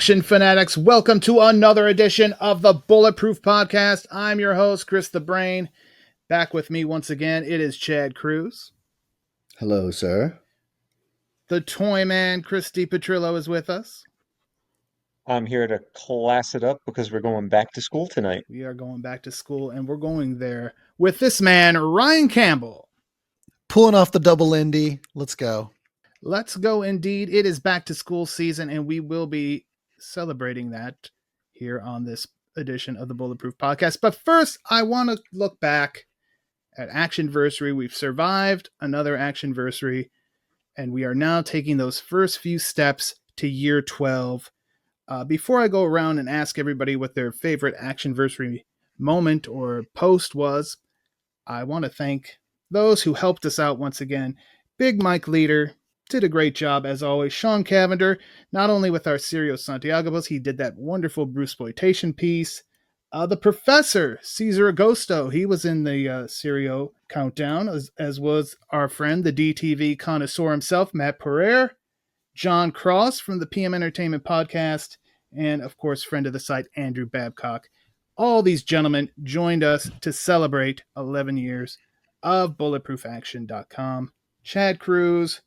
Action fanatics, welcome to another edition of the Bulletproof Podcast. I'm your host, Chris the Brain. Back with me once again, it is Chad Cruz. Hello, sir. The Toyman, Christy DePetrillo, is with us. I'm here to class it up because we're going back to school tonight. We are going back to school, and we're going there with this man, Ryan Campbell. Pulling off the double Indy. Let's go. Let's go indeed. It is back to school season, and we will be celebrating that here on this edition of the Bulletproof Podcast. But first, I want to look back at Actionversary. We've survived another Actionversary, and we are now taking those first few steps to year 12. Before I go around and ask everybody what their favorite Actionversary moment or post was, I want to thank those who helped us out once again. Big Mike Leader did a great job, as always. Sean Cavender, not only with our Sirio Santiago post, he did that wonderful Bruceploitation piece. The Professor, Cesar Agosto, he was in the Sirio countdown, as was our friend, the DTV connoisseur himself, Matt Pereira, John Cross from the PM Entertainment Podcast, and, of course, friend of the site, Andrew Babcock. All these gentlemen joined us to celebrate 11 years of BulletproofAction.com. Chad Cruz,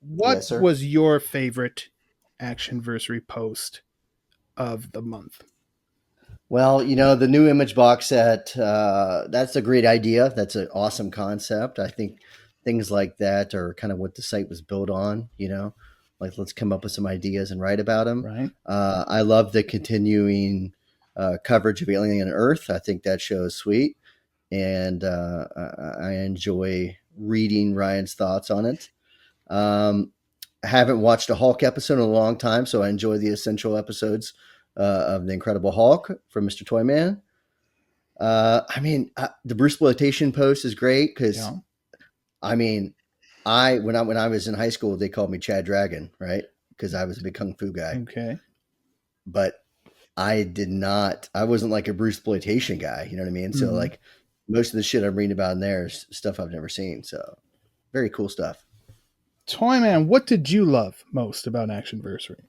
what was your favorite Actionversary post of the month? Well, the new image box set, that's a great idea. That's an awesome concept. I think things like that are kind of what the site was built on, like let's come up with some ideas and write about them. Right. I love the continuing coverage of Alien Earth. I think that show is sweet. And I enjoy reading Ryan's thoughts on it. I haven't watched a Hulk episode in a long time, so I enjoy the essential episodes of The Incredible Hulk from Mr. Toyman. The Bruceploitation post is great because, when I was in high school, they called me Chad Dragon, right? Because I was a big kung fu guy. Okay. But I wasn't like a Bruceploitation guy, you know what I mean? Mm-hmm. So like most of the shit I'm reading about in there is stuff I've never seen. So very cool stuff. Toyman, what did you love most about Actionversary?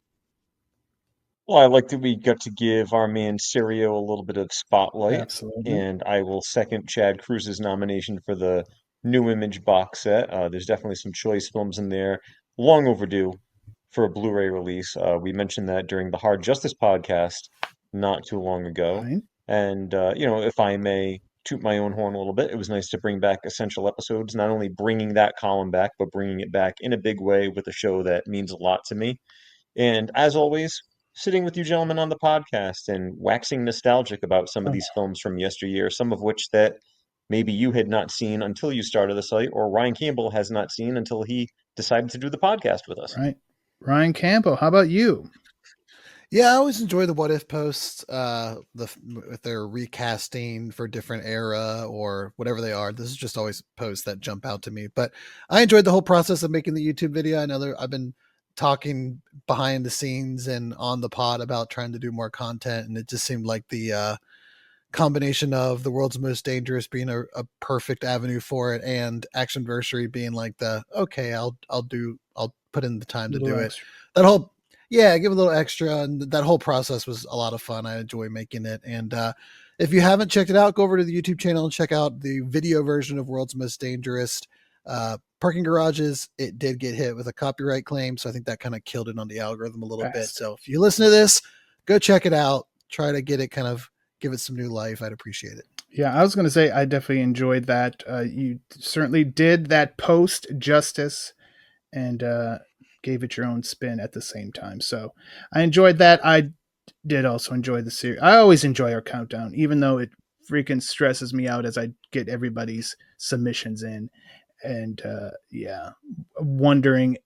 Well, I like that we got to give our man Sirio a little bit of spotlight. Absolutely. And I will second Chad Cruz's nomination for the new image box set. There's definitely some choice films in there. Long overdue for a Blu-ray release. We mentioned that during the Hard Justice podcast not too long ago. Right. And, if I may toot my own horn a little bit, it was nice to bring back essential episodes, not only bringing that column back, but bringing it back in a big way with a show that means a lot to me. And as always, sitting with you gentlemen on the podcast and waxing nostalgic about some of these films from yesteryear, some of which that maybe you had not seen until you started the site, or Ryan Campbell has not seen until he decided to do the podcast with us. Right. Ryan Campbell, how about you? Yeah, I always enjoy the what if posts, if they're recasting for different era or whatever they are. This is just always posts that jump out to me. But I enjoyed the whole process of making the YouTube video. I know I've been talking behind the scenes and on the pod about trying to do more content, and it just seemed like the combination of The World's Most Dangerous being a perfect avenue for it, and Actionversary being like I'll put in the time to do it. That whole give a little extra, and that whole process was a lot of fun. I enjoy making it. And if you haven't checked it out, go over to the YouTube channel and check out the video version of World's Most Dangerous. Parking garages, it did get hit with a copyright claim, so I think that kind of killed it on the algorithm a little bit. So if you listen to this, go check it out. Try to get it give it some new life. I'd appreciate it. Yeah, I was going to say I definitely enjoyed that. You certainly did that post justice and gave it your own spin at the same time. So I enjoyed that. I did also enjoy the series. I always enjoy our countdown, even though it freaking stresses me out as I get everybody's submissions in. And wondering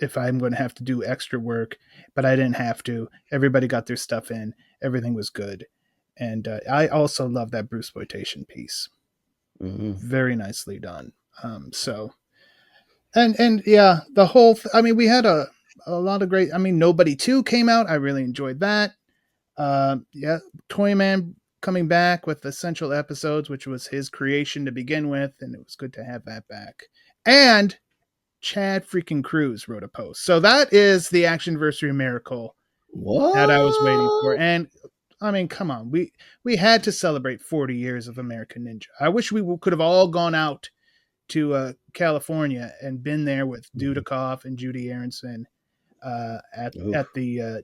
if I'm going to have to do extra work, but I didn't have to. Everybody got their stuff in. Everything was good. And I also love that Bruceploitation piece. Mm-hmm. Very nicely done. The whole, we had a lot of great, Nobody 2 came out. I really enjoyed that. Toyman coming back with essential episodes, which was his creation to begin with, and it was good to have that back. And Chad freaking Cruz wrote a post. So that is the Actionversary miracle What? that I was waiting for. And I mean, come on, we had to celebrate 40 years of American Ninja. I wish we could have all gone out to California and been there with Dudikoff and Judy Aronson at the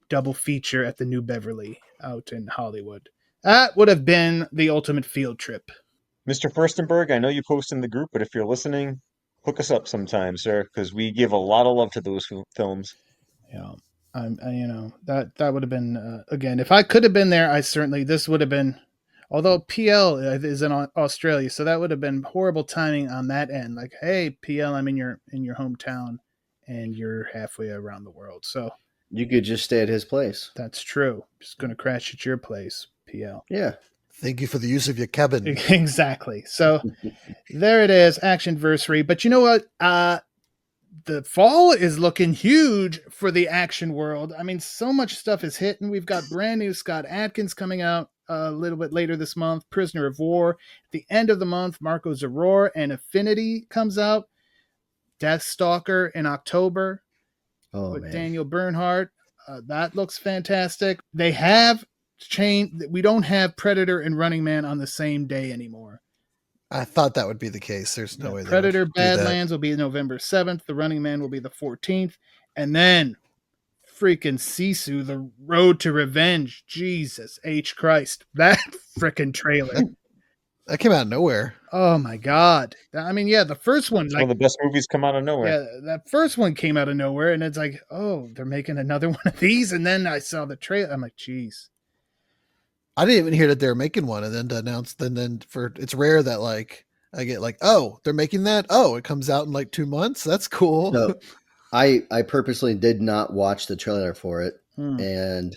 double feature at the New Beverly out in Hollywood. That would have been the ultimate field trip. Mr. Furstenberg, I know you post in the group, but if you're listening, hook us up sometime, sir, because we give a lot of love to those films. Yeah, that would have been again. If I could have been there, this would have been. Although PL is in Australia, so that would have been horrible timing on that end. Like, hey, PL, I'm in your hometown, and you're halfway around the world. So You could just stay at his place. that's true. Just going to crash at your place, PL. Yeah. Thank you for the use of your cabin. Exactly. So there it is, Actionversary. But you know what? The fall is looking huge for the action world. I mean, so much stuff is hitting. We've got brand new Scott Adkins coming out a little bit later this month. Prisoner of War. At the end of the month, Marco Zaror and Affinity comes out. Deathstalker in October with man. Daniel Bernhardt. That looks fantastic. They have changed. We don't have Predator and Running Man on the same day anymore. I thought that would be the case. There's no way. Predator Badlands will be November 7th. The Running Man will be the 14th. And then freaking Sisu, The Road to Revenge. Jesus H. Christ. That freaking trailer. That came out of nowhere. Oh my God. I mean, yeah, the first one. One of the best movies come out of nowhere. Yeah, that first one came out of nowhere. And it's like, oh, they're making another one of these. And then I saw the trailer. I'm like, geez. I didn't even hear that they were making one, and then to announce, then for it's rare that like I get like, oh, they're making that. Oh, it comes out in like 2 months. That's cool. No, I purposely did not watch the trailer for it, and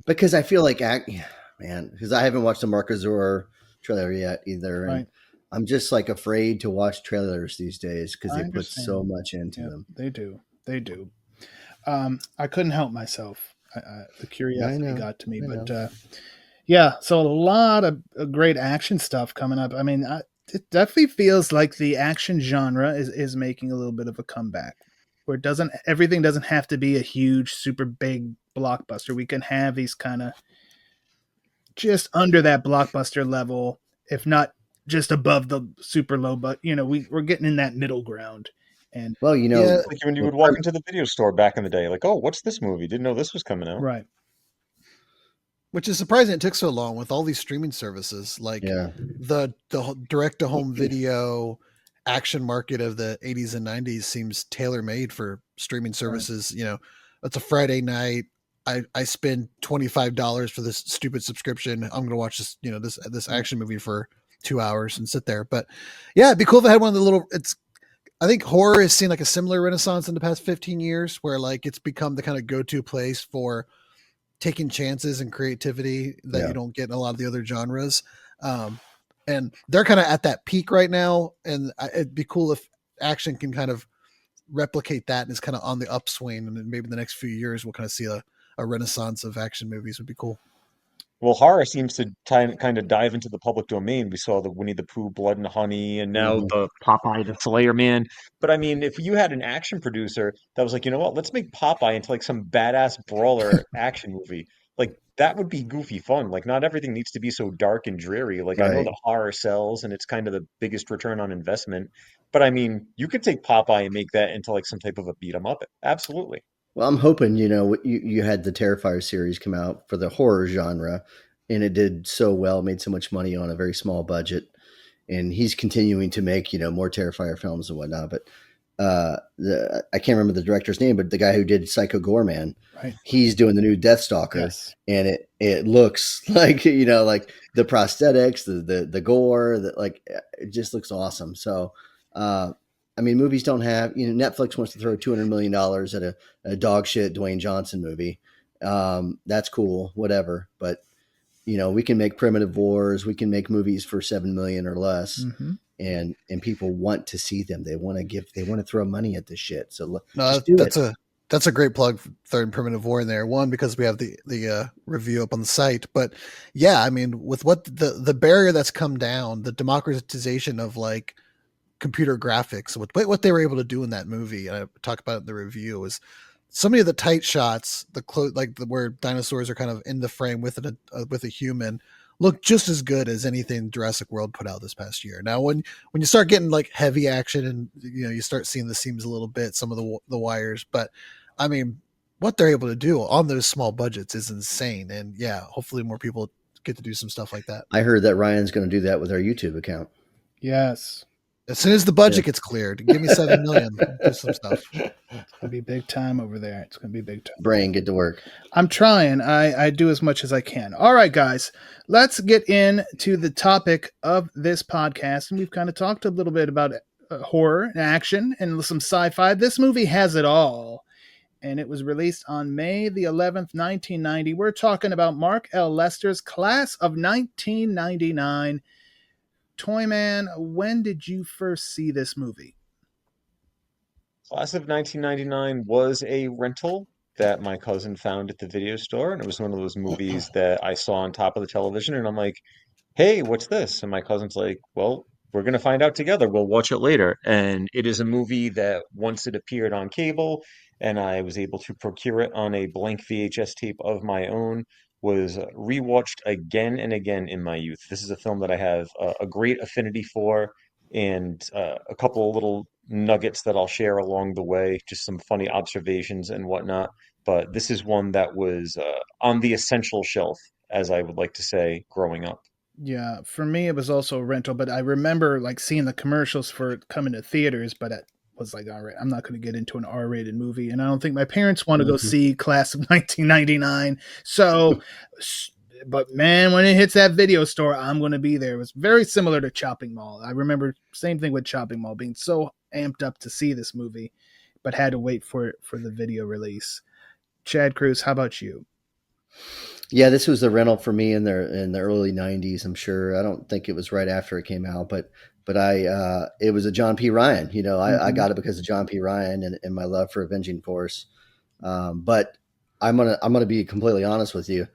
because I feel like because I haven't watched the Marco Zaror trailer yet either, and Right. I'm just like afraid to watch trailers these days because they put so much into them. They do. I couldn't help myself. The curiosity got to me, but. Yeah, so a lot of great action stuff coming up. I mean, it definitely feels like the action genre is making a little bit of a comeback, where everything doesn't have to be a huge, super big blockbuster. We can have these kind of just under that blockbuster level, if not just above the super low. But we're getting in that middle ground. And well, like when you would walk into the video store back in the day, like, oh, what's this movie? Didn't know this was coming out. Right. Which is surprising it took so long with all these streaming services. Like the direct to home video action market of the 80s and 90s seems tailor made for streaming services. Right. It's a Friday night. I spend $25 for this stupid subscription. I'm going to watch this, this action movie for 2 hours and sit there. But yeah, it'd be cool if I had one of the little, I think horror has seen like a similar renaissance in the past 15 years where like it's become the kind of go-to place for taking chances and creativity that you don't get in a lot of the other genres. And they're kind of at that peak right now. And it'd be cool if action can kind of replicate that and is kind of on the upswing. And then maybe in the next few years, we'll kind of see a renaissance of action movies. Would be cool. Well, horror seems to kind of dive into the public domain. We saw the Winnie the Pooh, Blood and Honey, and now the Popeye the Slayer Man. But I mean, if you had an action producer that was like, you know what, let's make Popeye into like some badass brawler action movie. Like that would be goofy fun. Like not everything needs to be so dark and dreary. Like I know the horror sells and it's kind of the biggest return on investment. But I mean, you could take Popeye and make that into like some type of a beat 'em up. Absolutely. Well, I'm hoping, you had the Terrifier series come out for the horror genre, and it did so well, made so much money on a very small budget. And he's continuing to make, more Terrifier films and whatnot. But I can't remember the director's name, but the guy who did Psycho Goreman, he's doing the new Deathstalker. And it looks like, like the prosthetics, the gore, it just looks awesome. So, I mean, movies don't have, Netflix wants to throw $200 million at a dog shit Dwayne Johnson movie. That's cool, whatever. But, we can make Primitive Wars. We can make movies for $7 million or less. Mm-hmm. And people want to see them. They want to throw money at this shit. So that's a great plug for Third Primitive War in there. One, because we have the review up on the site, but yeah, I mean, with what the barrier that's come down, the democratization of like computer graphics, what they were able to do in that movie, and I talk about it in the review, is so many of the tight shots, where dinosaurs are kind of in the frame with a human, look just as good as anything Jurassic World put out this past year. Now, when you start getting like heavy action and you start seeing the seams a little bit, some of the wires, but I mean, what they're able to do on those small budgets is insane. And yeah, hopefully more people get to do some stuff like that. I heard that Ryan's going to do that with our YouTube account. Yes. As soon as the budget gets cleared, give me $7 million. Do some stuff. It's gonna be big time over there. It's gonna be big time. Brain, get to work. I'm trying. I do as much as I can. All right, guys, let's get into the topic of this podcast. And we've kind of talked a little bit about horror and action and some sci-fi. This movie has it all. And it was released on May the 11th, 1990. We're talking about Mark L. Lester's Class of 1999. Toyman, when did you first see this movie? Class of 1999 was a rental that my cousin found at the video store, and it was one of those movies that I saw on top of the television, and I'm like, hey, what's this? And my cousin's like, well, we're going to find out together. We'll watch it later. And it is a movie that once it appeared on cable and I was able to procure it on a blank VHS tape of my own, was rewatched again and again in my youth. This is a film that I have a great affinity for, and a couple of little nuggets that I'll share along the way, just some funny observations and whatnot. But this is one that was on the essential shelf, as I would like to say, growing up. Yeah, for me it was also a rental, but I remember like seeing the commercials for it coming to theaters, but it was like, all right, I'm not going to get into an R-rated movie, and I don't think my parents want to go see Class of 1999. So, but man, when it hits that video store, I'm going to be there. It was very similar to Chopping Mall. I remember same thing with Chopping Mall, being so amped up to see this movie, but had to wait for the video release. Chad Cruz, how about you? Yeah, this was a rental for me in the early '90s. I'm sure. I don't think it was right after it came out, but it was a John P. Ryan. I got it because of John P. Ryan and my love for Avenging Force. But I'm gonna be completely honest with you.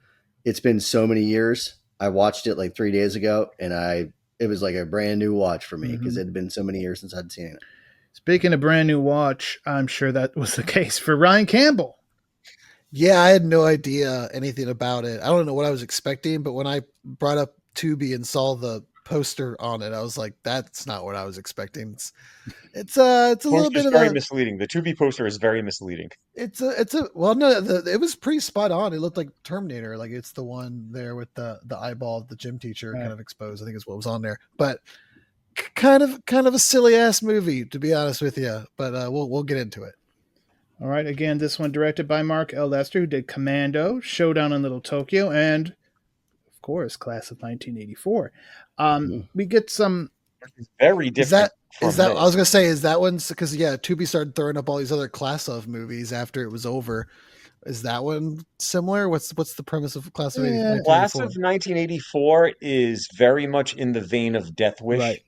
It's been so many years. I watched it like 3 days ago, and it was like a brand new watch for me because it had been so many years since I'd seen it. Speaking of brand new watch, I'm sure that was the case for Ryan Campbell. Yeah, I had no idea anything about it. I don't know what I was expecting, but when I brought up Tubi and saw the poster on it, I was like, that's not what I was expecting. It's a little bit of very misleading. The Tubi poster is very misleading. It was pretty spot on. It looked like Terminator, like it's the one there with the eyeball of the gym teacher kind of exposed, I think is what was on there. But kind of a silly ass movie, to be honest with you. But we'll get into it. All right, again, this one directed by Mark L. Lester, who did Commando, Showdown in Little Tokyo, and, of course, Class of 1984. We get some... Very different. Is that I was going to say, is that one... Because, yeah, Tubi started throwing up all these other Class of movies after it was over. Is that one similar? What's the premise of Class of 1984? Class of 1984 is very much in the vein of Death Wish. Right.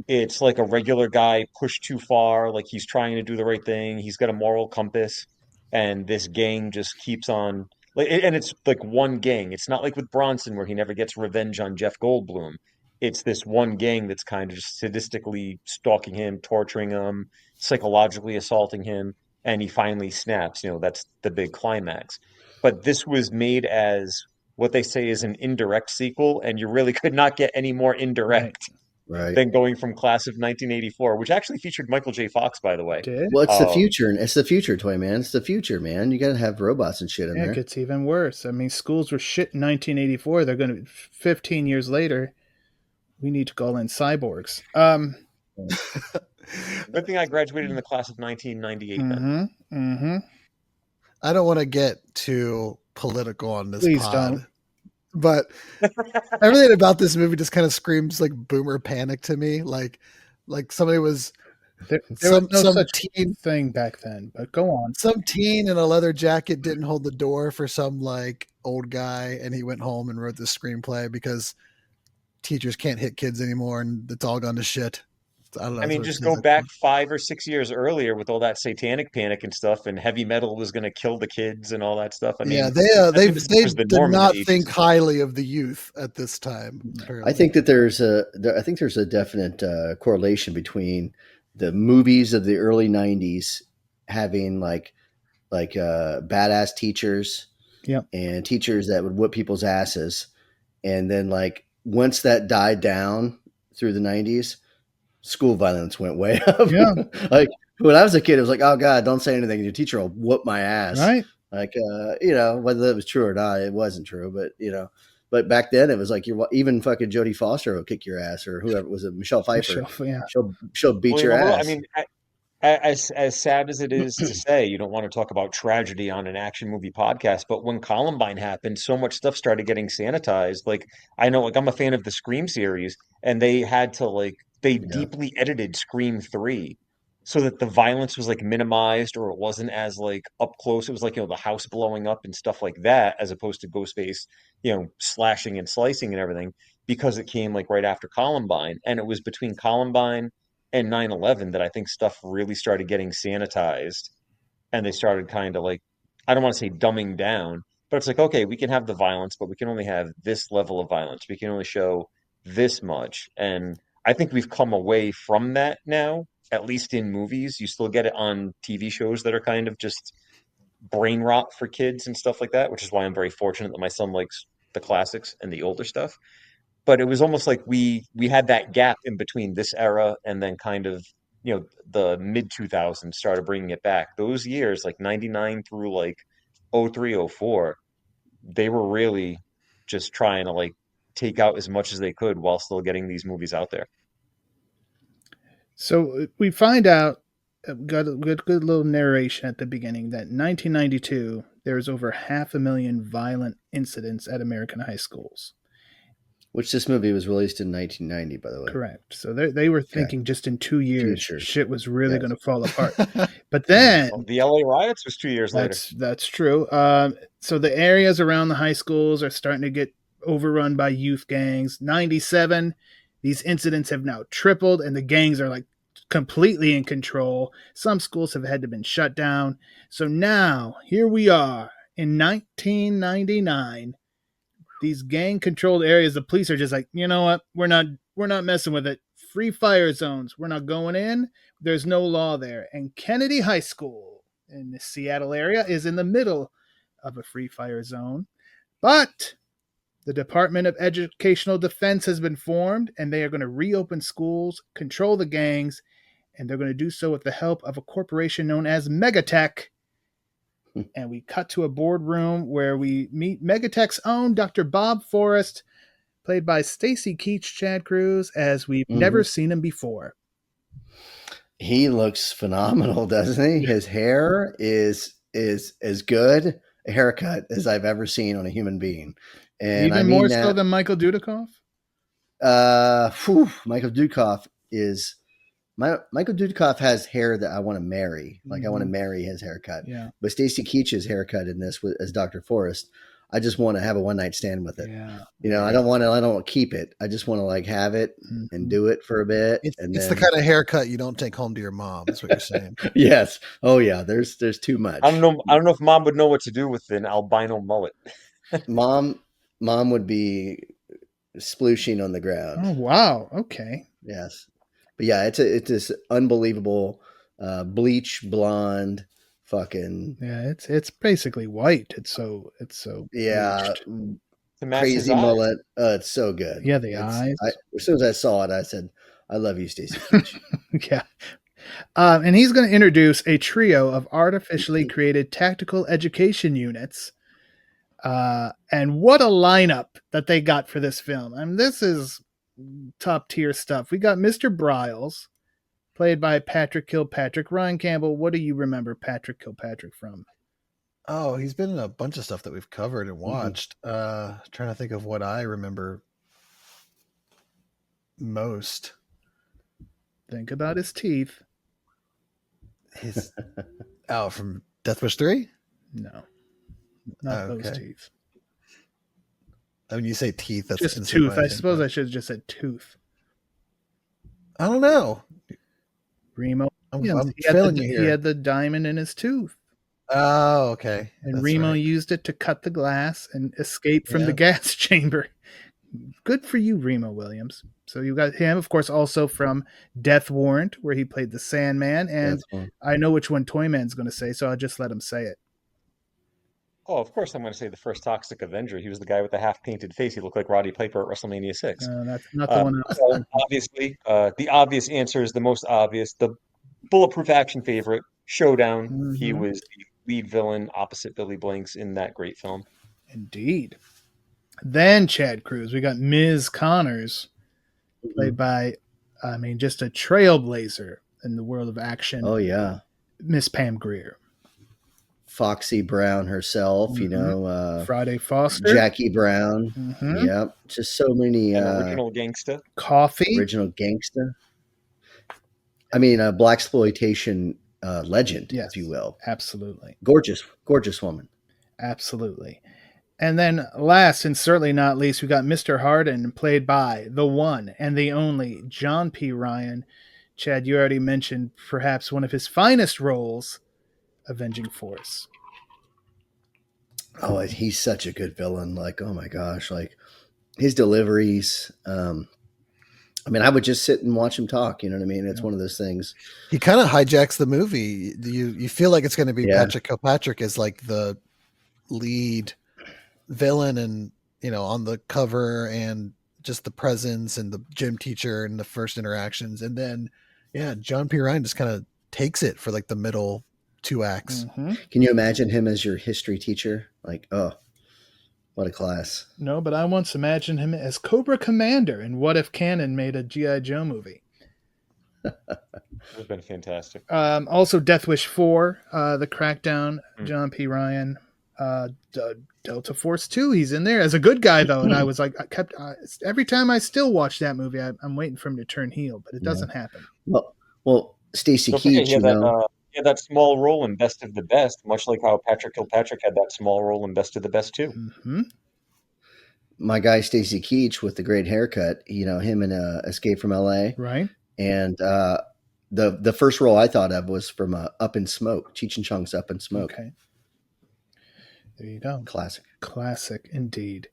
It's like a regular guy pushed too far, like he's trying to do the right thing. He's got a moral compass, and this gang just keeps on. And it's like one gang. It's not like with Bronson where he never gets revenge on Jeff Goldblum. It's this one gang that's kind of just sadistically stalking him, torturing him, psychologically assaulting him, and he finally snaps. That's the big climax. But this was made as what they say is an indirect sequel, and you really could not get any more indirect. Right. Than going from Class of 1984, which actually featured Michael J. Fox, by the way. Well, it's the future. It's the future, Toyman. It's the future, man. You got to have robots and shit in there. It gets even worse. I mean, schools were shit in 1984. They're going to, 15 years later, we need to call in cyborgs. Good thing I graduated in the Class of 1998 then. I don't want to get too political on this Please pod. Don't. But everything about this movie just kind of screams like boomer panic to me. Like somebody was there was no such teen thing back then. But go on. Some teen in a leather jacket didn't hold the door for some like old guy, and he went home and wrote this screenplay because teachers can't hit kids anymore, and it's all gone to shit. I don't know. I mean, just go back 5 or 6 years earlier with all that satanic panic and stuff, and heavy metal was going to kill the kids and all that stuff. I mean, yeah, they did not think highly of the youth at this time. Apparently. I think that there's a definite correlation between the movies of the early '90s having like like badass teachers, Yep. and teachers that would whip people's asses. And then like once that died down through the 90s, school violence went way up. Yeah. Like when I was a kid, it was like, oh God, don't say anything. Your teacher will whoop my ass. Right. Like, whether that was true or not, it wasn't true, but back then it was like even fucking Jodie Foster will kick your ass, or whoever was it, Michelle Pfeiffer. Yeah. She'll beat your ass. I mean, as sad as it is to say, you don't want to talk about tragedy on an action movie podcast, but when Columbine happened, so much stuff started getting sanitized. Like I know, like I'm a fan of the Scream series, and they had to they deeply edited Scream 3 so that the violence was like minimized, or it wasn't as like up close. It was like, the house blowing up and stuff like that, as opposed to Ghostface, slashing and slicing and everything, because it came like right after Columbine, and it was between Columbine and 9/11 that I think stuff really started getting sanitized, and they started kind of like, I don't want to say dumbing down, but it's like, okay, we can have the violence, but we can only have this level of violence. We can only show this much. And I think we've come away from that now, at least in movies. You still get it on TV shows that are kind of just brain rot for kids and stuff like that, which is why I'm very fortunate that my son likes the classics and the older stuff. But it was almost like we had that gap in between this era and then kind of, the mid 2000s started bringing it back. Those years, like 99 through like 03, 04, they were really just trying to like take out as much as they could while still getting these movies out there. So we find out, got a good little narration at the beginning, that in 1992 there was over 500,000 violent incidents at American high schools. Which this movie was released in 1990, by the way. Correct. So they were thinking just in 2 years, Future. shit was really going to fall apart. But then the LA riots was 2 years later. That's true. So the areas around the high schools are starting to get overrun by youth gangs. 97, these incidents have now tripled, and the gangs are like completely in control. Some schools have had to been shut down. So now here we are in 1999. These gang-controlled areas, the police are just like, you know what? We're not messing with it. Free fire zones. We're not going in. There's no law there. And Kennedy High School in the Seattle area is in the middle of a free fire zone. But the Department of Educational Defense has been formed, and they are going to reopen schools, control the gangs, and they're going to do so with the help of a corporation known as Megatech. And we cut to a boardroom where we meet Megatech's own Dr. Bob Forrest, played by Stacy Keach, Chad Cruz, as we've never seen him before. He looks phenomenal, doesn't he? His hair is as good a haircut as I've ever seen on a human being. And even more so than Michael Dudikoff? Michael Dudikoff has hair that I want to marry. Like I want to marry his haircut. Yeah. But Stacy Keach's haircut in this as Dr. Forrest, I just want to have a one night stand with it. Yeah. I don't want to keep it. I just want to like have it and do it for a bit. It's the kind of haircut you don't take home to your mom. That's what you're saying. Yes. Oh yeah. There's too much. I don't know if mom would know what to do with an albino mullet. Mom would be splooshing on the ground. Oh, wow. Okay. Yes. But yeah, it's this unbelievable bleach blonde fucking. Yeah, it's basically white. It's so yeah, bleached. Crazy mullet. It's so good. Yeah, the eyes. As soon as I saw it, I said, "I love you, Stacy Keach." Yeah. And he's going to introduce a trio of artificially created tactical education units. And what a lineup that they got for this film. I mean, this is top tier stuff. We got Mr. Briles, played by Patrick Kilpatrick. Ryan Campbell, what do you remember Patrick Kilpatrick from? Oh, he's been in a bunch of stuff that we've covered and watched. Trying to think of what I remember most. Think about his teeth. From Death Wish 3? No. Not those teeth. I mean, you say teeth. That's just tooth. I suppose I should have just said tooth. I don't know. Remo. I'm failing you here. He had the diamond in his tooth. Oh, okay. And Remo used it to cut the glass and escape from the gas chamber. Good for you, Remo Williams. So you got him, of course, also from Death Warrant, where he played the Sandman. And I know which one Toyman's going to say, so I'll just let him say it. Oh, of course I'm going to say the first Toxic Avenger. He was the guy with the half-painted face. He looked like Roddy Piper at WrestleMania 6. That's not the one I was So obviously, the obvious answer is the most obvious. The Bulletproof action favorite, Showdown. Mm-hmm. He was the lead villain opposite Billy Blanks in that great film. Indeed. Then Chad Cruz. We got Ms. Connors, played by, just a trailblazer in the world of action. Oh, yeah. Miss Pam Grier. Foxy Brown herself, Friday Foster. Jackie Brown. Yep. Just so many. Original gangsta. Coffee. Original gangsta. I mean, a blaxploitation legend, yes, if you will. Absolutely. Gorgeous woman. Absolutely. And then last and certainly not least, we got Mr. Harden, played by the one and the only John P. Ryan. Chad, you already mentioned perhaps one of his finest roles, Avenging Force. Oh, he's such a good villain. Like, oh my gosh, like his deliveries. I would just sit and watch him talk. You know what I mean? It's one of those things. He kind of hijacks the movie. You feel like it's going to be Patrick Kilpatrick as like the lead villain, and on the cover, and just the presence and the gym teacher and the first interactions, and then John P. Ryan just kind of takes it for like the middle 2 acts. Can you imagine him as your history teacher? Like, oh, what a class. No, but I once imagined him as Cobra Commander in What If Cannon made a G.I. Joe movie. It would have been fantastic. Also, Death Wish 4, The Crackdown, John P. Ryan. Delta Force 2, he's in there as a good guy, though. And I was like, every time I still watch that movie, I'm waiting for him to turn heel, but it doesn't happen. Well, Stacy Keach, he had that small role in Best of the Best, much like how Patrick Kilpatrick had that small role in Best of the Best too. My guy Stacy Keach with the great haircut, him in Escape from L.A. Right. And the first role I thought of was from Up in Smoke, Cheech and Chong's Up in Smoke. Okay. There you go. Classic Indeed.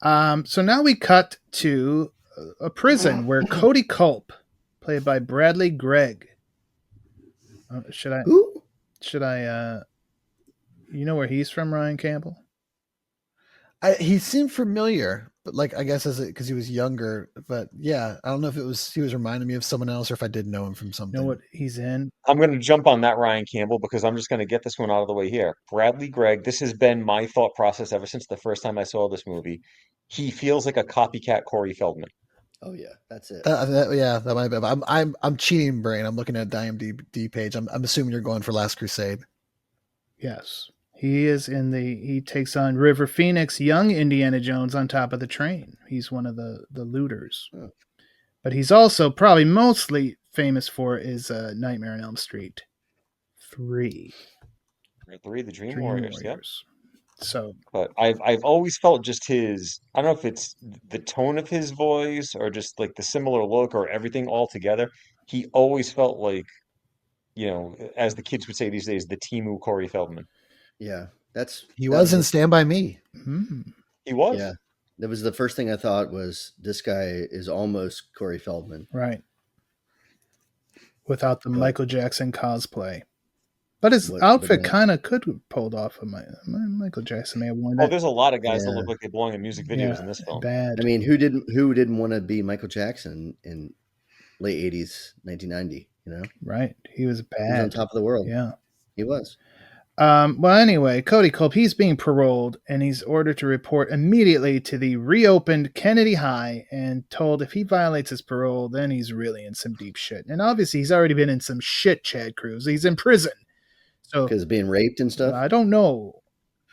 So now we cut to a prison where Cody Culp, played by Bradley Gregg. Should I? You know where he's from, Ryan Campbell? He seemed familiar, but like I guess because he was younger. But I don't know if he was reminding me of someone else, or if I did know him from something. Know what he's in? I'm going to jump on that Ryan Campbell because I'm just going to get this one out of the way here. Bradley Gregg. This has been my thought process ever since the first time I saw this movie. He feels like a copycat Corey Feldman. Oh yeah, that's it. That might be. I'm cheating, brain. I'm looking at the IMDb page. I'm assuming you're going for Last Crusade. Yes, he is in he takes on River Phoenix, young Indiana Jones on top of the train. He's one of the looters, but he's also probably mostly famous for is Nightmare on Elm Street 3. 3, the Dream Warriors. Yep. So, but I've always felt just his, I don't know if it's the tone of his voice or just like the similar look or everything all together. He always felt like, as the kids would say these days, the Timu Corey Feldman. Yeah, he was in Stand By Me. He was. Yeah, that was the first thing I thought was this guy is almost Corey Feldman, right? Without the Michael Jackson cosplay. But his outfit kind of could have pulled off of Michael Jackson may have worn that. Oh, there's a lot of guys that look like they belong in music videos in this film. Bad. I mean, who didn't want to be Michael Jackson in late 80s, 1990, Right. He was bad. He was on top of the world. Yeah. He was. Well, anyway, Cody Culp, he's being paroled, and he's ordered to report immediately to the reopened Kennedy High and told if he violates his parole, then he's really in some deep shit. And obviously, he's already been in some shit, Chad Cruz. He's in prison. So, because being raped and stuff? I don't know.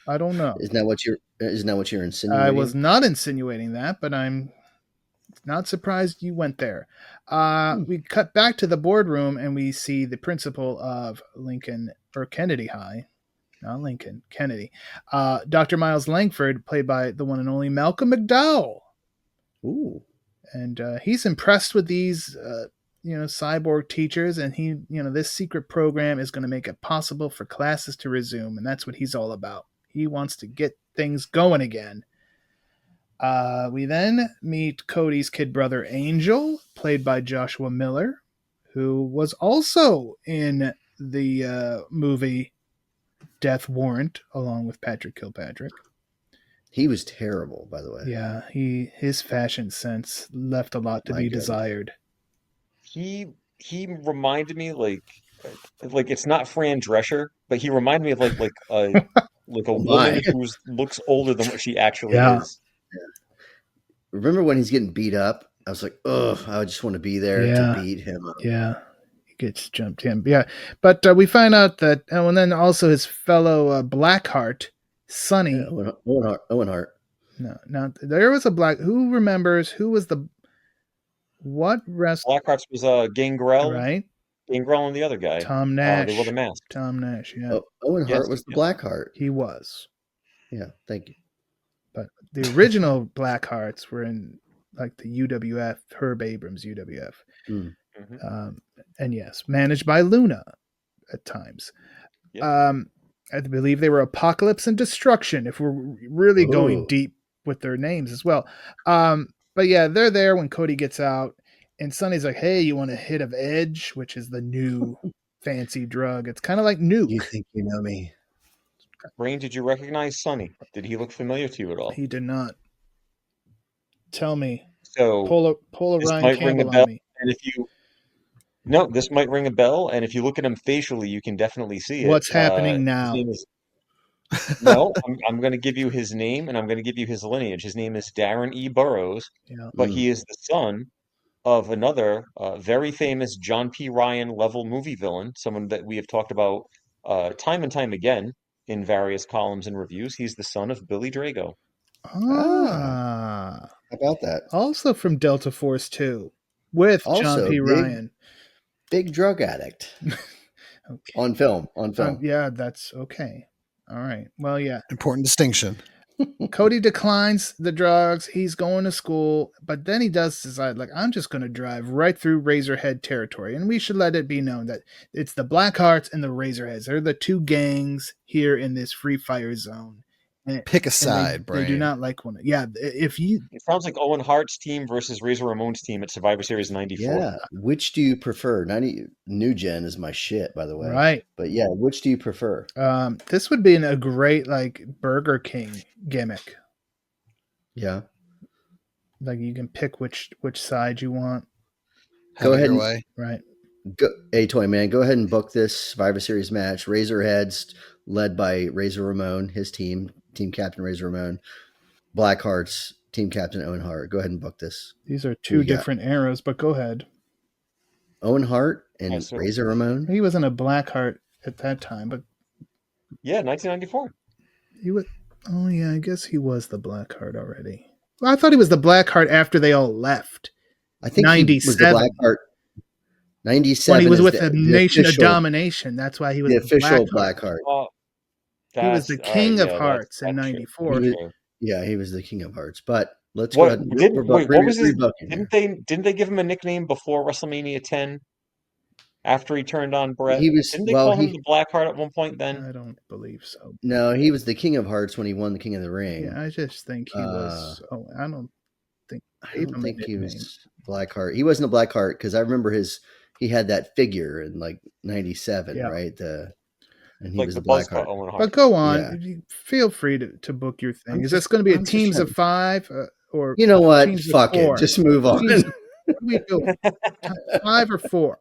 Isn't that what you're insinuating? I was not insinuating that, but I'm not surprised you went there. We cut back to the boardroom and we see the principal of Kennedy High, not Lincoln, Kennedy. Dr. Miles Langford, played by the one and only Malcolm McDowell. Ooh. And he's impressed with these cyborg teachers, and he, this secret program is going to make it possible for classes to resume, and that's what he's all about. He wants to get things going again. We then meet Cody's kid brother Angel, played by Joshua Miller, who was also in the movie Death Warrant, along with Patrick Kilpatrick. He was terrible, by the way. Yeah, his fashion sense left a lot to My be goodness. desired. He reminded me like it's not Fran Drescher, but he reminded me of like a Oh, woman my. who looks older than what she actually Yeah. is. Remember when he's getting beat up? I was like, ugh, I just want to be there Yeah. to beat him up. Yeah, he gets jumped in. Yeah, but we find out that, and then also his fellow Blackheart, Sonny. Yeah, Owen Hart. No, there was a black. Who remembers who was the what wrestler? Blackhearts was Gangrel, Right, Gangrel, and the other guy. Tom Nash. They wore the mask. Tom Nash. Yeah, Oh, Owen Yes, Hart was the yes. Blackheart. he was. Yeah, thank you. But the original Blackhearts were in like the UWF, Herb Abrams UWF, Mm. and yes, managed by Luna at times. Yep. I believe they were Apocalypse and Destruction, if we're really going Ooh. deep with their names as well. But yeah, they're there when Cody gets out, and Sonny's like, "Hey, you want a hit of Edge, which is the new fancy drug? It's kind of like Nuke." You think you know me? Brain, did you recognize Sonny? Did he look familiar to you at all? He did not. Tell me. So Pull a this Ryan might ring a Campbell bell, on me. and this might ring a bell, and if you look at him facially, you can definitely see it. What's happening His now? name is No, I'm going to give you his name, and I'm going to give you his lineage. His name is Darren E. Burroughs, Yeah. but he is the son of another very famous John P. Ryan level movie villain, someone that we have talked about time and time again in various columns and reviews. He's the son of Billy Drago. Ah. How about that? Also from Delta Force 2 with John Also, P. Ryan. Big drug addict. Okay. On film. Yeah, that's okay. All right. Well, yeah. Important distinction. Cody declines the drugs. He's going to school, but then he does decide, like, I'm just going to drive right through Razorhead territory. And we should let it be known that it's the Blackhearts and the Razorheads. They're the two gangs here in this free fire zone. Pick a side, They do not like one. Yeah, if you. It sounds like Owen Hart's team versus Razor Ramon's team at Survivor Series '94. Yeah. Which do you prefer? New Gen is my shit, by the way. Right. But yeah, which do you prefer? This would be a great like Burger King gimmick. Yeah. Like you can pick which side you want. Go ahead. Way. Right. Hey, Toyman, go ahead and book this Survivor Series match. Razorheads, led by Razor Ramon, his team captain Razor Ramon. Blackhearts, team captain Owen Hart. Go ahead and book this. These are two different eras, but go ahead. Owen Hart and Yes, sir. Razor Ramon. He wasn't a Blackheart at that time, but Yeah, 1994. he was. Oh yeah, I guess he was the Blackheart already. Well, I thought he was the Blackheart after they all left. I think he was the 97. Blackheart. 97. When he was with the Nation official, of Domination, that's why he was the official Blackheart. Blackheart. He was the King of Hearts in '94. Yeah, he was the King of Hearts. But let's What go ahead. what was his? Rebooking Didn't they give him a nickname before WrestleMania 10? After he turned on Brett, didn't they call him the Blackheart at one point? Then I don't believe so. No, he was the King of Hearts when he won the King of the Ring. Yeah, I just think he was. Oh, I don't think he was Blackheart. He wasn't a Blackheart because I remember he had that figure in like '97, right? And he like was the the Blackheart. But go on. Yeah. Feel free to book your thing. Is this going to be a teams of 5 or you know what? Fuck it. Just move on. What do we do? 5 or 4?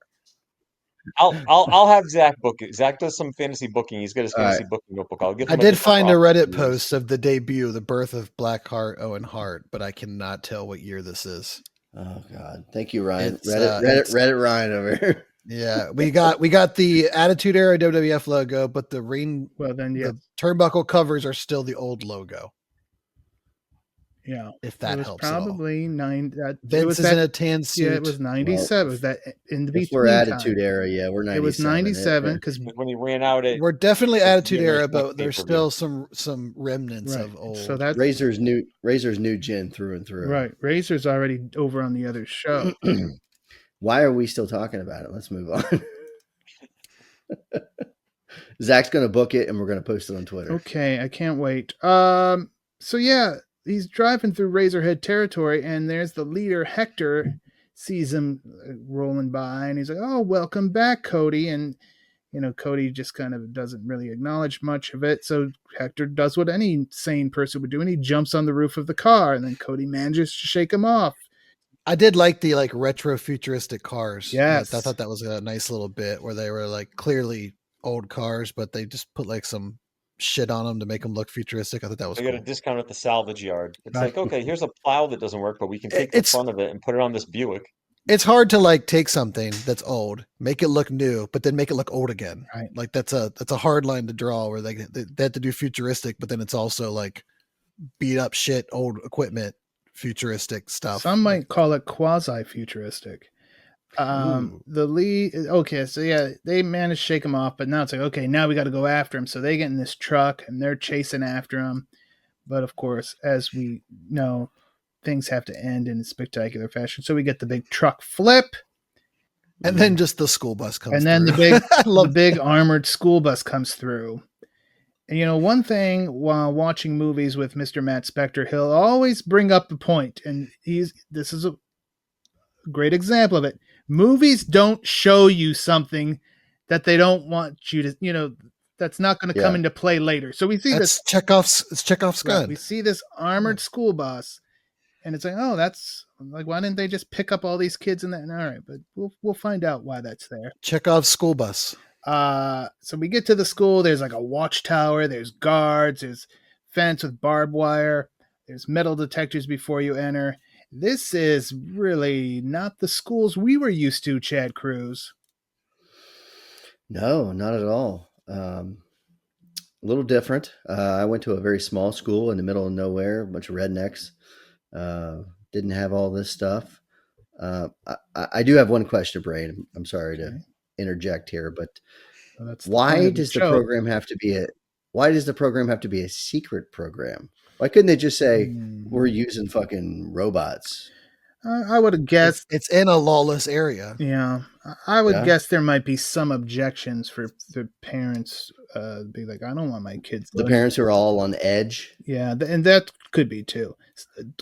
I'll have Zach book it. Zach does some fantasy booking. He's got his fantasy booking notebook. I'll give him. I did find a Reddit post of the debut, the birth of Blackheart Owen Hart, but I cannot tell what year this is. Oh God! Thank you, Ryan. Reddit Ryan over here. Yeah, we got the Attitude Era WWF logo, but the the turnbuckle covers are still the old logo. Yeah, if that helps. Probably 9. Vince is in a tan suit. Yeah, it was 97. Was that in between? We're Attitude Era. Yeah, we're 97. It was 97 because when he ran out, we're definitely Attitude Era, but there's still some remnants of old. So that's Razor's new gen through and through. Right, Razor's already over on the other show. Why are we still talking about it? Let's move on. Zach's going to book it, and we're going to post it on Twitter. Okay, I can't wait. So yeah, he's driving through Razorhead territory, and there's the leader, Hector, sees him rolling by, and he's like, "Oh, welcome back, Cody." And Cody just kind of doesn't really acknowledge much of it. So Hector does what any sane person would do, and he jumps on the roof of the car, and then Cody manages to shake him off. I did like the retro futuristic cars. Yes. I thought that was a nice little bit where they were clearly old cars, but they just put some shit on them to make them look futuristic. I thought that was cool. Got a discount at the salvage yard. It's like, okay, here's a plow that doesn't work, but we can take the front of it and put it on this Buick. It's hard to take something that's old, make it look new, but then make it look old again. Right. That's a hard line to draw where they had to do futuristic, but then it's also beat up shit, old equipment, futuristic stuff. Some might call it quasi-futuristic. The lead. Okay, so yeah, they managed to shake him off, but now it's like, okay, now we got to go after him. So they get in this truck and they're chasing after him. But of course, as we know, things have to end in a spectacular fashion. So we get the big truck flip. And then just the school bus comes through. And then the big armored school bus comes through. And one thing while watching movies with Mr. Matt Spector, he'll always bring up a point. And this is a great example of it. Movies don't show you something that they don't want you to, that's not going to come into play later. So we see this Chekhov's gun. Right, we see this armored school bus. And it's like, oh, that's why didn't they just pick up all these kids in that? All right, but we'll find out why that's there. Chekhov's school bus. So we get to the school. There's a watchtower. There's guards. There's fence with barbed wire. There's metal detectors before you enter. This is really not the schools we were used to, Chad Cruz. No, not at all. A little different. I went to a very small school in the middle of nowhere, a bunch of rednecks. Didn't have all this stuff. I do have one question, Brain. I'm sorry to interject here, but why does the program have to be a secret program? Why couldn't they just say we're using fucking robots? I would have guessed it's in a lawless area. Yeah, I would guess there might be some objections for the parents. Be like, I don't want my kids. The parents who are all on edge. Yeah, and that could be too.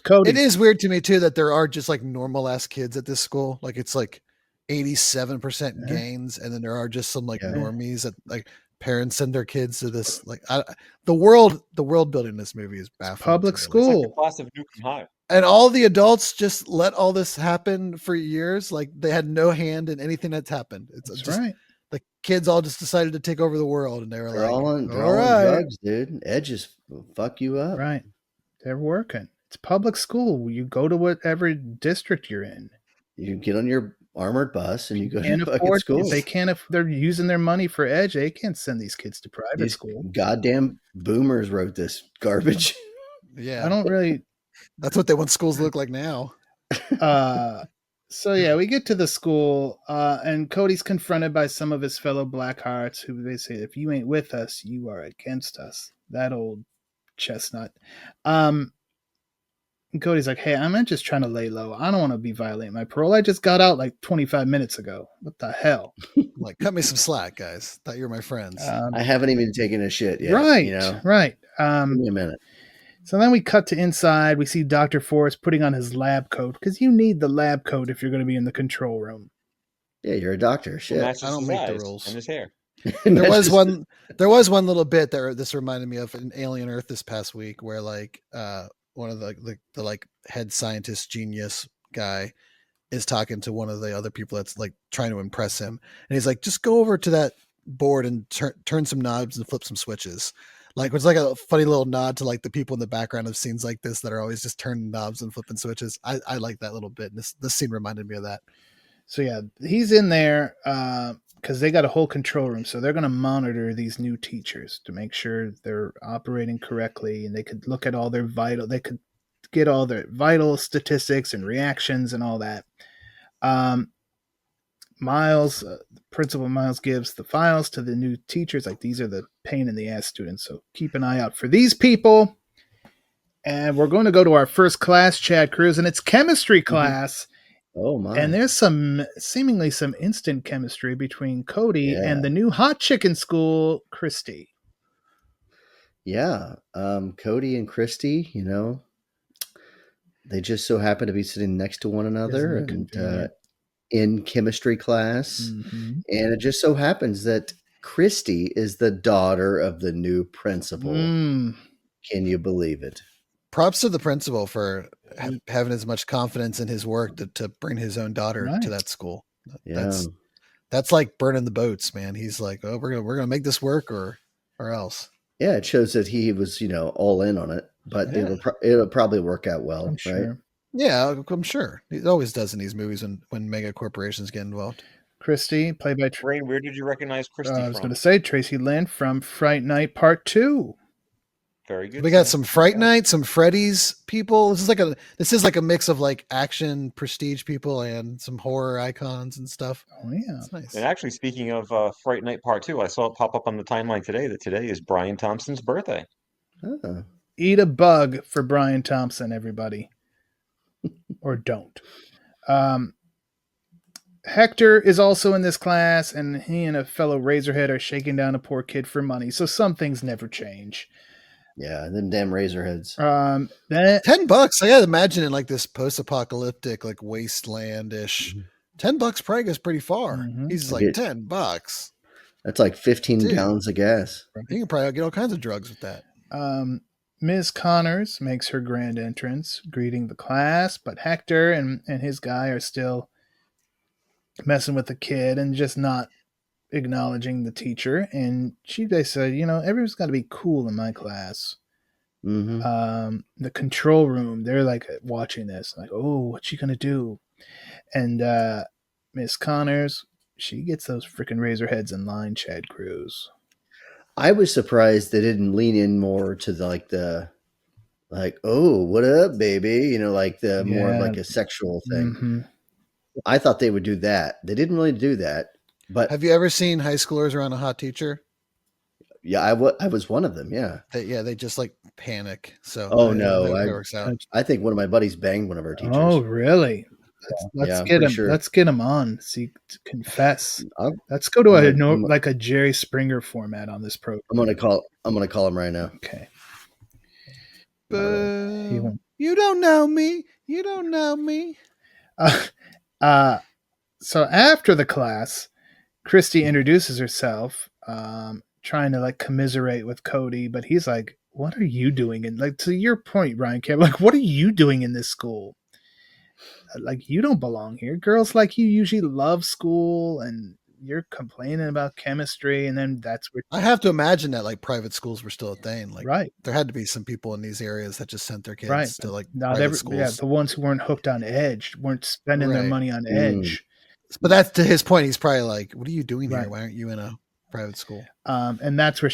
Cody. It is weird to me too that there are just normal ass kids at this school. It's 87% gains, and then there are just some normies that parents send their kids to this. The world building in this movie is baffling. Public school. It's the class of Newcomb High. And all the adults just let all this happen for years. They had no hand in anything that's happened. That's just right. The kids all just decided to take over the world, and they're all on drugs, dude. Edges fuck you up. Right. They're working. It's public school. You go to whatever district you're in. You get on your armored bus and you go to fucking school. If they're using their money for edge, they can't send these kids to private school. Goddamn boomers wrote this garbage. Yeah. I don't really. That's what they want schools to look like now. So yeah, we get to the school, and Cody's confronted by some of his fellow Blackhearts who they say, if you ain't with us, you are against us. That old chestnut. And Cody's like, hey, I'm just trying to lay low. I don't want to be violating my parole. I just got out 25 minutes ago. What the hell? Cut me some slack, guys. Thought you were my friends. I haven't even taken a shit yet. Right, right. Give me a minute. So then we cut to inside. We see Dr. Forrest putting on his lab coat, because you need the lab coat if you're going to be in the control room. Yeah, you're a doctor. Shit. I don't make the rules. And his hair. There was one little bit there. This reminded me of an Alien Earth this past week, where one of the head scientist genius guy is talking to one of the other people that's trying to impress him, and he's like, just go over to that board and turn some knobs and flip some switches. It's a funny little nod to the people in the background of scenes like this that are always just turning knobs and flipping switches. I like that little bit. This scene reminded me of that. So yeah, he's in there because they got a whole control room. So they're going to monitor these new teachers to make sure they're operating correctly, and they could look at all their they could get all their vital statistics and reactions and all that. Miles, Principal Miles gives the files to the new teachers. These are the pain in the ass students. So keep an eye out for these people. And we're going to go to our first class, Chad Cruz, and it's chemistry class. Oh my! And there's seemingly some instant chemistry between Cody and the new hot chick in school, Christy. Yeah, Cody and Christy. they just so happen to be sitting next to one another Isn't it and convenient? in chemistry class. Mhm. And it just so happens that Christy is the daughter of the new principal. Mm. Can you believe it? Props to the principal for having as much confidence in his work to bring his own daughter Right. to that school. Yeah. That's like burning the boats, man. He's like, oh, we're gonna make this work or else. Yeah, it shows that he was, all in on it, but Yeah. it'll probably work out well, I'm right? sure. Yeah, I'm sure. He always does in these movies when mega corporations get involved. Christy, played by Rain, where did you recognize Christy I was from? going to say Tracy Lynn from Fright Night Part 2. Very good. We got sir. some Fright Yeah. Night, some Freddy's people. This is like a mix of like action prestige people and some horror icons and stuff. Oh, yeah. It's nice. And actually, speaking of Fright Night Part 2, I saw it pop up on the timeline today that today is Brian Thompson's birthday. Oh. Eat a bug for Brian Thompson, everybody. Or don't. Hector is also in this class, and he and a fellow Razorhead are shaking down a poor kid for money. So some things never change. Yeah, and then damn Razorheads. That $10. I gotta imagine in like this post-apocalyptic, like wasteland-ish. $10 probably goes pretty far. Mhm. He's I like get- $10. That's like 15 Dude. gallons of gas. You can probably get all kinds of drugs with that. Ms. Connors makes her grand entrance, greeting the class, but Hector and his guy are still messing with the kid and just not acknowledging the teacher. And they said, everyone's got to be cool in my class. Mm-hmm. The control room, they're like watching this, like, oh, what's she gonna do? And Miss Connors, she gets those freaking Razorheads in line, Chad Cruz. I was surprised they didn't lean in more to oh, what up, baby? Like the more of like a sexual thing. Mm-hmm. I thought they would do that. They didn't really do that. But Have you ever seen high schoolers around a hot teacher? yeah, I was one of them. Yeah. They just like panic. So No, that works out. I think one of my buddies banged one of our teachers. Oh, really? Let's get him. Sure. Let's get him on. See, to confess. I'm Let's go to like a Jerry Springer format on this program. gonna call him right now. Okay. Boo. won't. You don't know me. You don't know me. So after the class, Christy introduces herself, trying to like commiserate with Cody, but he's like, "What are you doing?" And like to your point, Ryan Campbell, like, what are you doing in this school? Like, you don't belong here. Girls like you usually love school, and you're complaining about chemistry, and then that's where I have to imagine that like private schools were still a thing. Like right. there had to be some people in these areas that just sent their kids Right. to like Not private schools. Yeah, the ones who weren't hooked on Edge weren't spending their Right. money on Edge. But that's to his point. He's probably like, "What are you doing Right. here? Why aren't you in a private school?" And that's where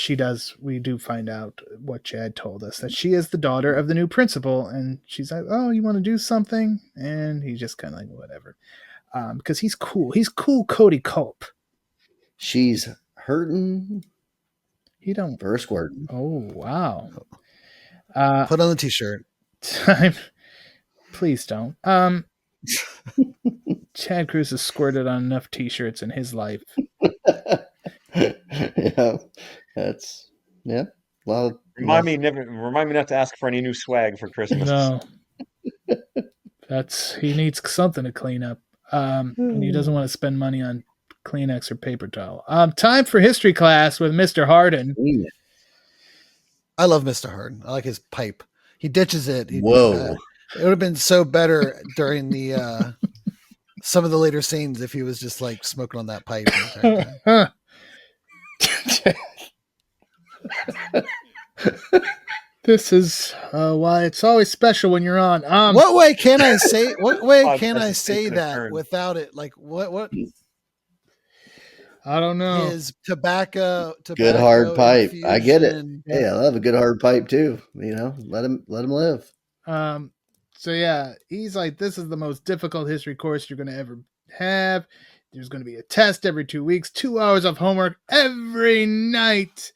we do find out what Chad told us, that she is the daughter of the new principal. And she's like, "Oh, you want to do something?" And he's just kind of like, whatever. Because he's cool. He's cool Cody Culp. She's hurting. He don't. For squirt. Oh, wow. Put on the t-shirt. Time. Please don't. Chad Cruz has squirted on enough t-shirts in his life. Yeah. That's a lot of Remind me not to ask for any new swag for Christmas. No. He needs something to clean up. And he doesn't want to spend money on Kleenex or paper towel. Time for history class with Mr. Harden. I love Mr. Harden. I like his pipe. He ditches it. Whoa. It would have been so better during the some of the later scenes if he was just like smoking on that pipe the entire time. This is why it's always special when you're on. What way can I say? What way can I Podcast say taking a that turn. without it? Like what I don't know. is tobacco? Good hard pipe. I get it. infusion? Hey, I love a good hard pipe too. Let him live. So yeah, he's like, this is the most difficult history course you're going to ever have. There's going to be a test every 2 weeks, 2 hours of homework every night.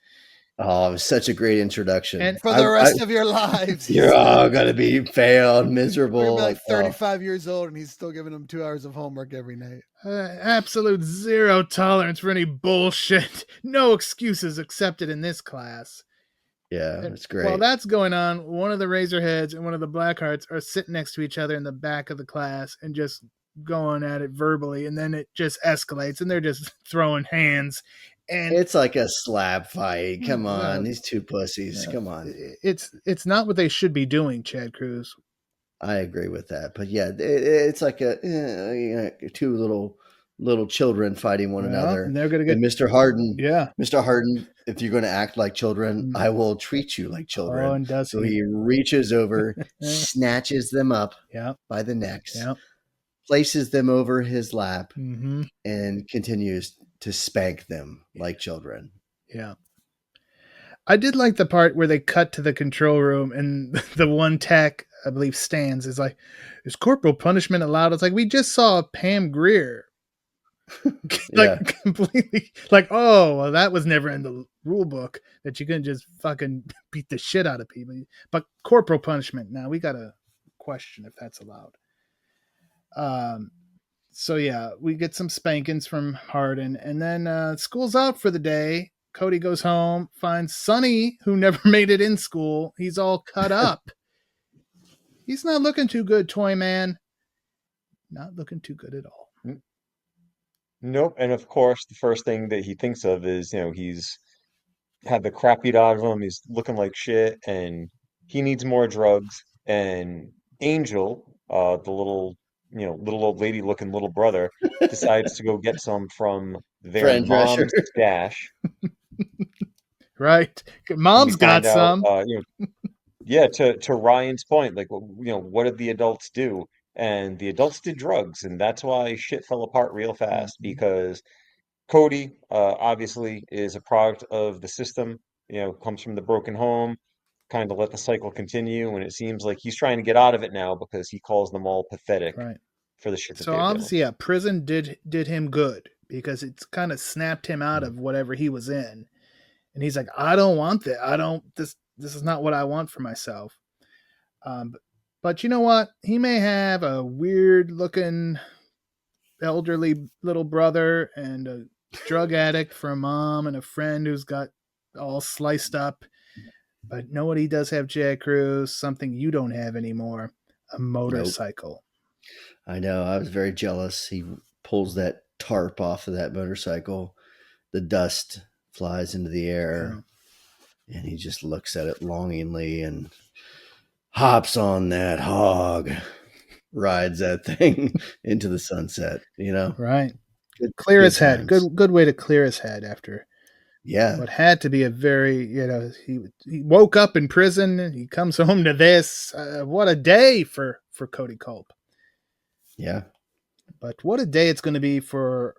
Oh, it was such a great introduction. And For the rest of your lives. You're all gonna be failed, miserable. We're like 35 years old and he's still giving them 2 hours of homework every night. Absolute zero tolerance for any bullshit. No excuses accepted in this class. Yeah, And it's great. while that's going on, one of the Razorheads and one of the Blackhearts are sitting next to each other in the back of the class and just going at it verbally, and then it just escalates, and they're just throwing hands. And It's like a slap fight. Come on, well, these two pussies. Come on. it's not what they should be doing, Chad Cruz. I agree with that. But yeah, it's like two little children fighting one another. And they're gonna get And Mr. Harden, yeah. Mr. Harden, if you're going to act like children, I will treat you like children. Oh, and does so he reaches over, snatches them up by the necks, places them over his lap, and continues to spank them like children. Yeah. I did like the part where they cut to the control room and the one tech, I believe Stans, is like, is corporal punishment allowed? It's like, we just saw Pam Grier. Completely like, oh, well, that was never in the rule book that you couldn't just fucking beat the shit out of people. But corporal punishment, now we got to question if that's allowed. So yeah, we get some spankings from Harden, and then school's out for the day. Cody goes home, finds Sonny, who never made it in school. He's all cut up. He's not looking too good, Toyman. Not looking too good at all. Nope. And of course, the first thing that he thinks of is, he's had the crap beat out of him. He's looking like shit, and he needs more drugs. And Angel, the little old lady looking little brother, decides to go get some from their Friend mom's stash. Right. Mom's got some. To Ryan's point, like, what did the adults do? And the adults did drugs, and that's why shit fell apart real fast, because Cody, obviously, is a product of the system, comes from the broken home, kind of let the cycle continue, and it seems like he's trying to get out of it now because he calls them all pathetic for the shit that So they're obviously, doing. prison did him good, because it's kind of snapped him out of whatever he was in. And he's like, I don't want that. This is not what I want for myself. But you know what? He may have a weird looking elderly little brother and a drug addict for a mom and a friend who's got all sliced up. But know what he does have, Chad Cruz? Something you don't have anymore. A motorcycle. Nope. I know. I was very jealous. He pulls that tarp off of that motorcycle. The dust flies into the air. And he just looks at it longingly and hops on that hog, rides that thing into the sunset, Right. Clear his head. Good way to clear his head after what had to be a very, he woke up in prison. He comes home to this. What a day for Cody Culp. Yeah. But what a day it's going to be for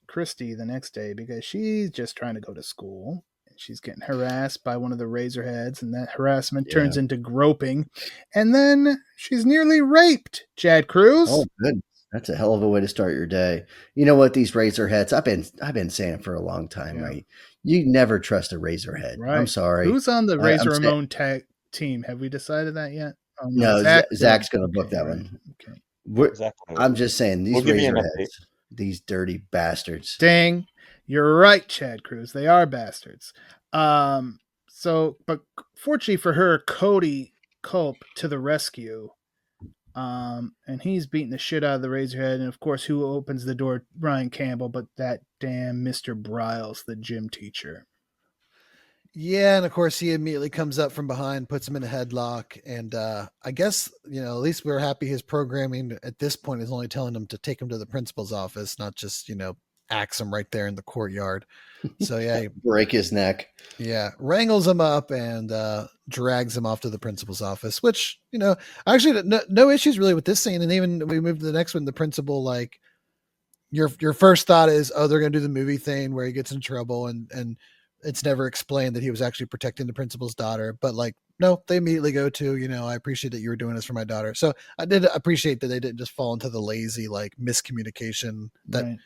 Christy the next day, because she's just trying to go to school. She's getting harassed by one of the Razorheads, and that harassment turns into groping. And then she's nearly raped, Chad Cruz. Oh, good. That's a hell of a way to start your day. You know what? These Razorheads, I've been saying for a long time, right? You never trust a Razorhead. Right. I'm sorry. Who's on the Razor Ramon tag team? Have we decided that yet? Oh, no, Zach's going to book that one. Okay. I'm just saying, these Razorheads, these dirty bastards. Dang. You're right, Chad Cruz. They are bastards. But fortunately for her, Cody Culp to the rescue. And he's beating the shit out of the Razorhead. And of course, who opens the door? Ryan Campbell, but that damn Mr. Bryles, the gym teacher. Yeah, and of course he immediately comes up from behind, puts him in a headlock, and I guess, at least we're happy his programming at this point is only telling him to take him to the principal's office, not just, axe him right there in the courtyard. So yeah, break his neck. Yeah, wrangles him up and drags him off to the principal's office, which, actually no issues really with this scene. And even we move to the next one, the principal, like, your first thought is, oh, they're going to do the movie thing where he gets in trouble and it's never explained that he was actually protecting the principal's daughter. But like, no, they immediately go to, I appreciate that you were doing this for my daughter. So I did appreciate that they didn't just fall into the lazy, like, miscommunication that,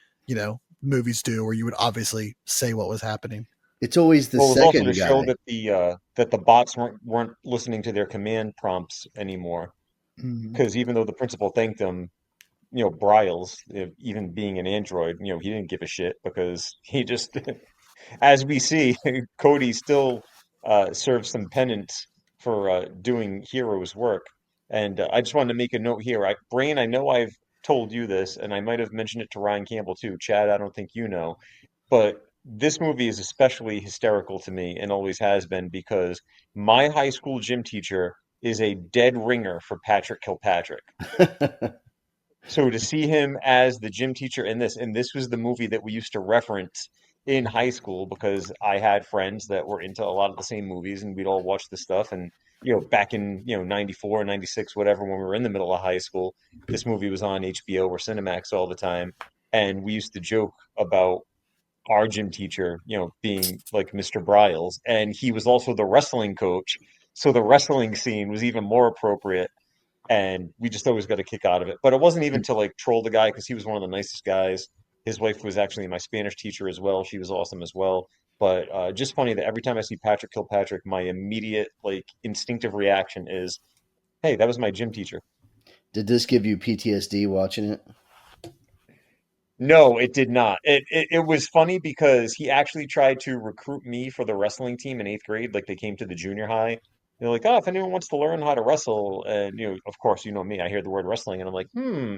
movies do, where you would obviously say what was happening. It's always the second guy. It was also to show that the bots weren't listening to their command prompts anymore. Because even though the principal thanked them, Bryles, even being an android, he didn't give a shit, because he just, as we see, Cody still serve some penance for doing heroes work. And I just wanted to make a note here. Brain, I know I've told you this, and I might have mentioned it to Ryan Campbell too. Chad, I don't think you know, but this movie is especially hysterical to me and always has been because my high school gym teacher is a dead ringer for Patrick Kilpatrick. So to see him as the gym teacher in this, and this was the movie that we used to reference in high school because I had friends that were into a lot of the same movies and we'd all watch this stuff. And, back in, 94, 96, whatever, when we were in the middle of high school, this movie was on HBO or Cinemax all the time. And we used to joke about our gym teacher, being like Mr. Briles. And he was also the wrestling coach. So the wrestling scene was even more appropriate and we just always got a kick out of it. But it wasn't even to like troll the guy because he was one of the nicest guys. His wife was actually my Spanish teacher as well. She was awesome as well. But just funny that every time I see Patrick Kilpatrick, my immediate like instinctive reaction is, "Hey, that was my gym teacher." Did this give you PTSD watching it? No, it did not. It was funny because he actually tried to recruit me for the wrestling team in eighth grade. Like they came to the junior high. They're like, oh, if anyone wants to learn how to wrestle, and of course, you know me, I hear the word wrestling, and I'm like,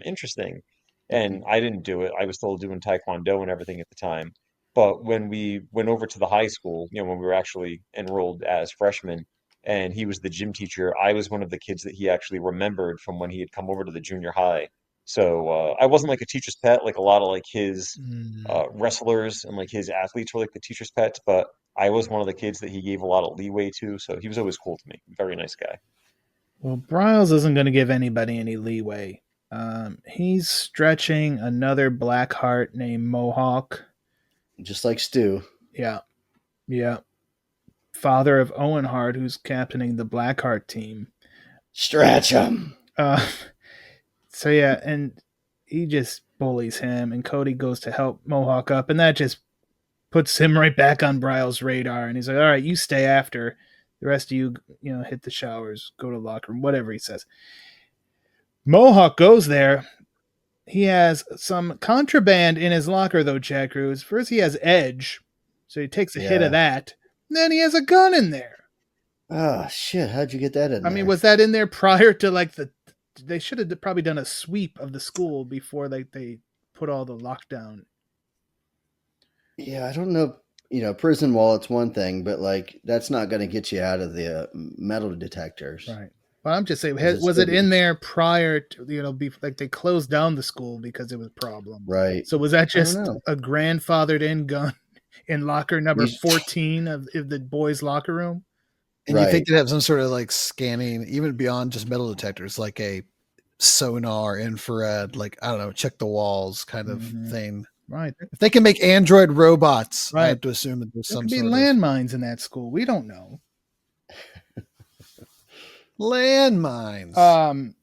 interesting. And I didn't do it. I was still doing Taekwondo and everything at the time. But when we went over to the high school, when we were actually enrolled as freshmen, and he was the gym teacher, I was one of the kids that he actually remembered from when he had come over to the junior high. So I wasn't like a teacher's pet, like a lot of like his wrestlers and like his athletes were like the teacher's pets, but I was one of the kids that he gave a lot of leeway to. So he was always cool to me. Very nice guy. Well, Briles isn't going to give anybody any leeway. He's stretching another Blackheart named Mohawk. Just like Stu. Yeah. Yeah. Father of Owen Hart, who's captaining the Blackheart team. Stretch him. So yeah, and he just bullies him, and Cody goes to help Mohawk up, and that just puts him right back on Briles' radar. And he's like, all right, you stay after. The rest of you, hit the showers, go to the locker room, whatever he says. Mohawk goes there. He has some contraband in his locker, though, Chad Cruz. First, he has Edge, so he takes a hit of that. Then he has a gun in there. Oh, shit. How'd you get that in there? I mean, was that in there prior to, like, they should have probably done a sweep of the school before they put all the lockdown. Yeah, I don't know. Prison wallet's one thing, but like that's not going to get you out of the metal detectors. Right. Well, I'm just saying, was it in there prior to, like they closed down the school because it was problems? Right. So was that just a grandfathered in gun in locker number 14 of the boys' locker room? And you think they'd have some sort of like scanning, even beyond just metal detectors, like a sonar, infrared, like, I don't know, check the walls kind of thing. Right. If they can make android robots, I have to assume that there's some sort of landmines in that school. We don't know. Landmines.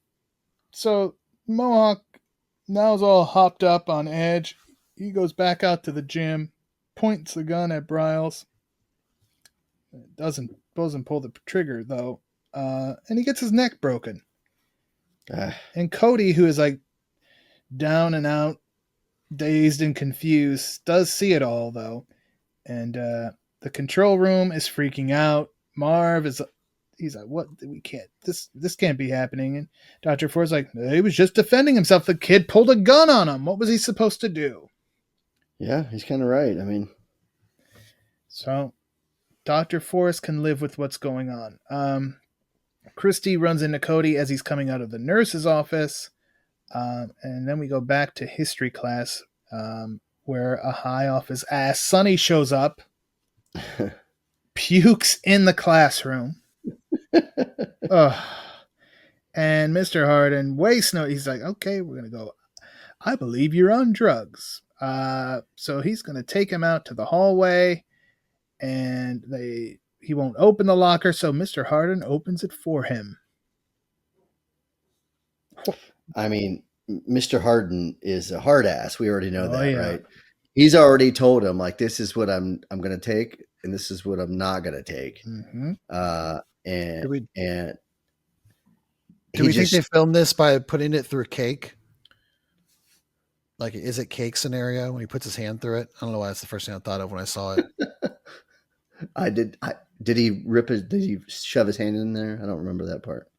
So Mohawk now is all hopped up on Edge. He goes back out to the gym, points the gun at Briles. Doesn't pull the trigger though, and he gets his neck broken. And Cody, who is like down and out, dazed and confused, does see it all though, and the control room is freaking out. Marv he's like, what? We can't, this can't be happening. And Dr. Ford's like, he was just defending himself. The kid pulled a gun on him. What was he supposed to do? Yeah, he's kind of right. I mean, so Dr. Forrest can live with what's going on. Christy runs into Cody as he's coming out of the nurse's office. And then we go back to history class, where a high off his ass Sonny shows up, pukes in the classroom. And Mr. Harden wastes no. He's like, okay, we're going to go. I believe you're on drugs. So he's going to take him out to the hallway, and he won't open the locker, so Mr. Harden opens it for him. I mean, Mr. Harden is a hard ass. We already know that, right? He's already told him, like, this is what I'm going to take, and this is what I'm not going to take. Mm-hmm. Do we think they filmed this by putting it through cake? Like, is it cake scenario when he puts his hand through it? I don't know why that's the first thing I thought of when I saw it. Did he Did he shove his hand in there? I don't remember that part.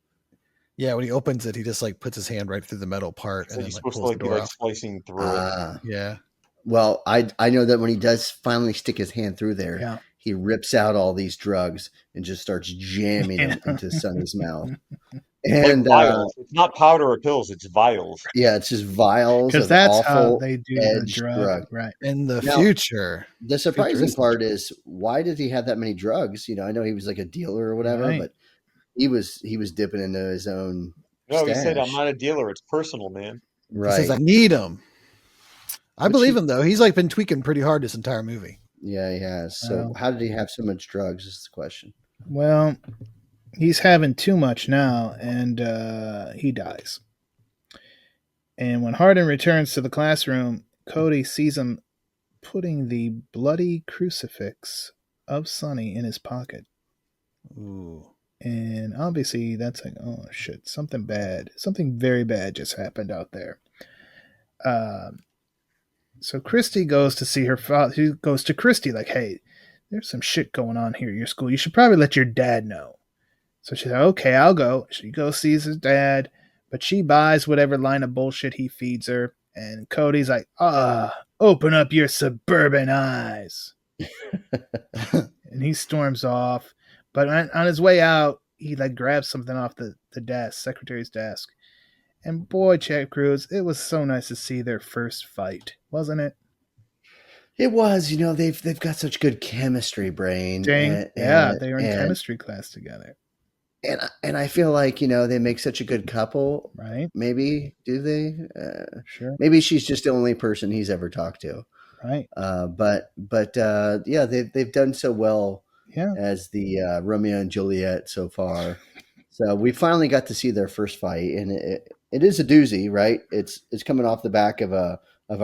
Yeah, when he opens it, he just like puts his hand right through the metal part So and then he's like supposed to pulls the like be door like off. slicing through it. Yeah. Well, I know that when he does finally stick his hand through there, Yeah. he rips out all these drugs and just starts jamming them into Sonny's mouth. Like And vials. It's not powder or pills, it's vials. yeah, it's just vials Because of that's how awful they do the edge drug, right? In the Now, future. The surprising Futuristic part drug. is, why did he have that many drugs? I know he was like a dealer or whatever, Right. but he was dipping into his own No, he said, I'm stash. not a dealer, it's personal, man. He says, I Right. need him. I Which believe he- him though. He's like been tweaking pretty hard this entire movie. Yeah, he has. So how did he have so much drugs is the question. Well, he's having too much now, and he dies. And when Hardin returns to the classroom, Cody sees him putting the bloody crucifix of Sonny in his pocket. Ooh. And obviously that's like, oh shit, something bad. Something very bad just happened out there. So Christy goes to see her father. She goes to Christy like, hey, there's some shit going on here at your school. You should probably let your dad know. So she's like, okay, I'll go. She goes, sees his dad, but she buys whatever line of bullshit he feeds her. And Cody's like, open up your suburban eyes. And he storms off. But on his way out, he like grabs something off the desk, secretary's desk. And boy, Chad Cruz, it was so nice to see their first fight, wasn't it? It was, they've got such good chemistry, Brain. Dang, yeah, they were in chemistry class together. And I feel like, they make such a good couple. Right. Maybe, do they? Sure. Maybe she's just the only person he's ever talked to. Right. But yeah, they've done so well as the Romeo and Juliet so far. So we finally got to see their first fight, and it is a doozy, right? It's coming off the back of a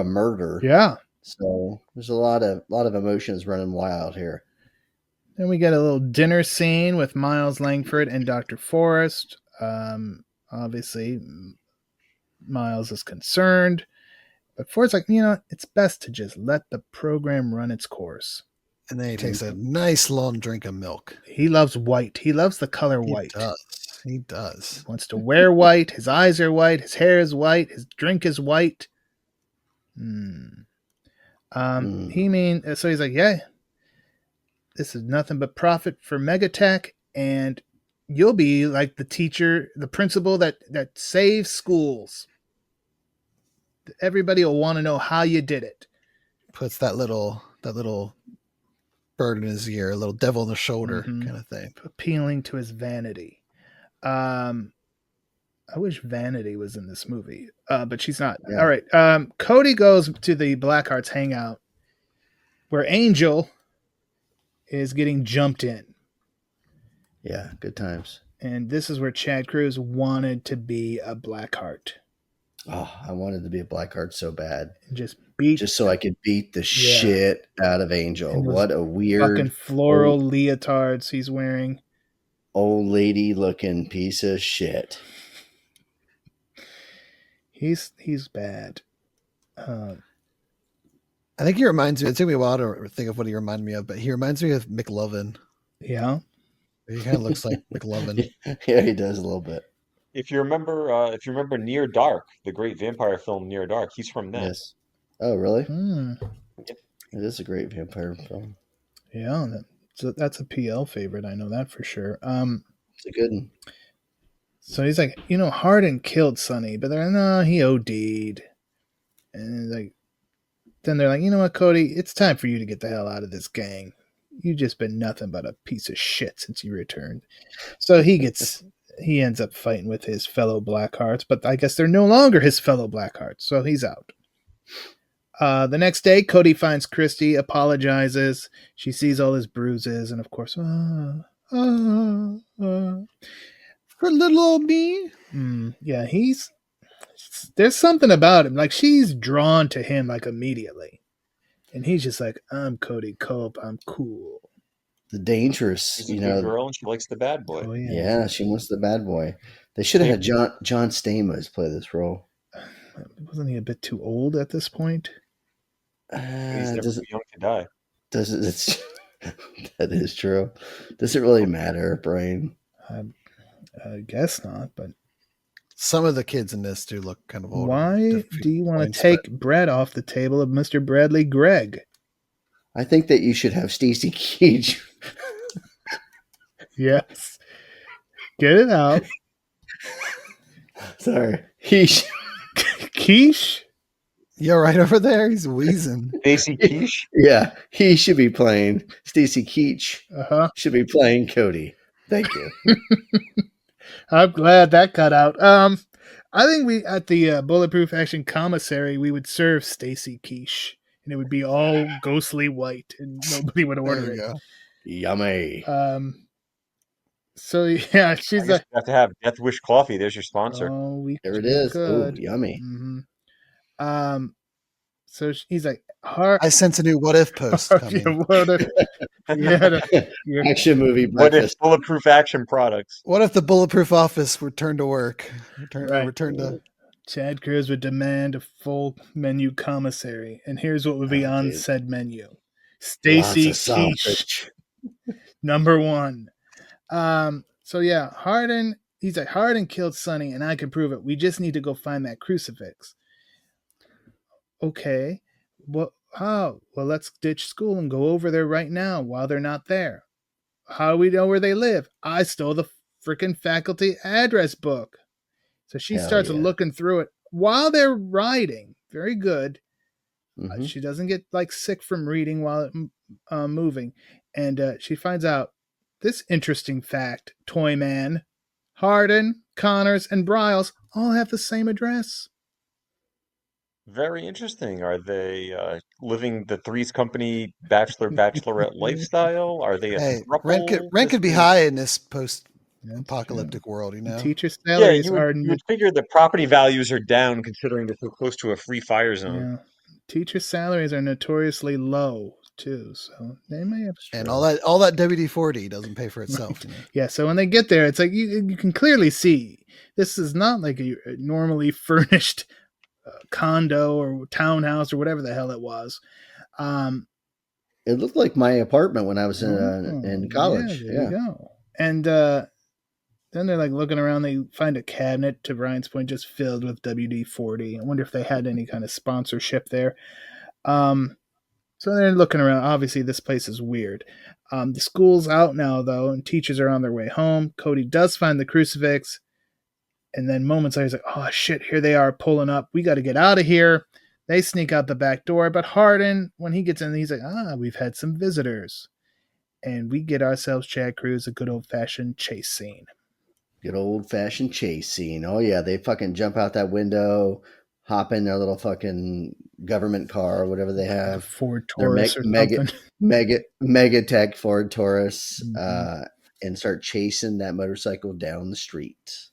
murder. Yeah. So there's a lot of emotions running wild here. Then we get a little dinner scene with Miles Langford and Dr. Forrest. Obviously, Miles is concerned, but Forrest's like, it's best to just let the program run its course. And then he takes a nice long drink of milk. He loves white. He loves the color white. He does. He wants to wear white. His eyes are white. His hair is white. His drink is white. So he's like, yeah, this is nothing but profit for Megatech, and you'll be like the teacher, the principal that saves schools. Everybody will want to know how you did it. Puts that little bird in his ear, a little devil in the shoulder kind of thing. Appealing to his vanity. I wish Vanity was in this movie, but she's not. Yeah. All right. Cody goes to the Blackhearts hangout where Angel is getting jumped in. Yeah, good times. And this is where Chad Cruz wanted to be a Blackheart. Oh, I wanted to be a Blackheart so bad. Just so I could beat the shit out of Angel. What a weird fucking floral leotards he's wearing. Old lady looking piece of shit. He's bad. I think he reminds me. It took me a while to think of what he reminded me of, but he reminds me of McLovin. Yeah, he kind of looks like McLovin. Yeah, he does a little bit. If you remember Near Dark, the great vampire film Near Dark, he's from that. Yes. Oh, really? Yep. It is a great vampire film. Yeah, that's a PL favorite. I know that for sure. It's a good one. So he's like, Hardin killed Sonny, but they're like, no, he OD'd. And then they're like, you know what, Cody, it's time for you to get the hell out of this gang. You've just been nothing but a piece of shit since you returned. So he ends up fighting with his fellow Blackhearts, but I guess they're no longer his fellow Blackhearts, so he's out. The next day, Cody finds Christy, apologizes. She sees all his bruises, and of course, for little old me. Yeah, there's something about him. Like, she's drawn to him, like, immediately. And he's just like, I'm Cody Cope. I'm cool. The dangerous, She's a good girl, and she likes the bad boy. Oh, yeah. Yeah, she wants the bad boy. They should have had John Stamos play this role. Wasn't he a bit too old at this point? He's never too young to die. That is true. Does it really matter, Brian? I guess not, but Some of the kids in this do look kind of older. why do you want to take bread off the table of Mr. Bradley Gregg? I think that you should have Stacy Keach. Yes. Get it out. Sorry. Quiche? You all right over there? He's wheezing. Stacy Keach? Yeah, he should be playing. Stacy Keach should be playing Cody. Thank you. I'm glad that cut out. I think we at the Bulletproof Action Commissary we would serve Stacy Keach, and it would be all ghostly white, and nobody would order it. Go. Yummy. So yeah, she's You have to have Death Wish Coffee. There's your sponsor. Oh, there it is. Oh, good. yummy. Mm-hmm. So he's like, I sense a new what if post coming. Action movie breakfast. What if Bulletproof Action products? What if the Bulletproof office returned to work? Return to Chad Cruz would demand a full menu commissary, and here's what would be on said menu: Stacy Keach, number 1. So yeah, Hardin. He's like, Hardin killed Sonny, and I can prove it. We just need to go find that crucifix. Okay, what? How? Well, let's ditch school and go over there right now while they're not there. How do we know where they live? I stole the freaking faculty address book. So she starts looking through it while they're riding. Very good. Mm-hmm. She doesn't get like sick from reading while moving. And she finds out this interesting fact. Toyman, Hardin, Connors, and Bryles all have the same address. Very interesting. Are they living the Three's Company bachelorette lifestyle? Are they a rent could be high in this post-apocalyptic world, you know? Teacher salaries you would figure the property values are down considering they're so close to a free fire zone. Yeah. Teacher salaries are notoriously low too, so they may have. And all that WD-40 doesn't pay for itself. Yeah, so when they get there, it's like you can clearly see this is not like a normally furnished condo or townhouse or whatever the hell it was. It looked like my apartment when I was in college. Yeah, there you go. And then they're like looking around. They find a cabinet, to Ryan's point, just filled with WD-40. I wonder if they had any kind of sponsorship there. So they're looking around. Obviously, this place is weird. The school's out now, though, and teachers are on their way home. Cody does find the crucifix. And then moments later, he's like, oh, shit, here they are pulling up. We got to get out of here. They sneak out the back door. But Hardin, when he gets in, he's like, we've had some visitors. And we get ourselves, Chad Cruz, a good old-fashioned chase scene. Good old-fashioned chase scene. Oh, yeah, they fucking jump out that window, hop in their little fucking government car or whatever they have. Ford Taurus or something. Mega tech Ford Taurus, and start chasing that motorcycle down the street.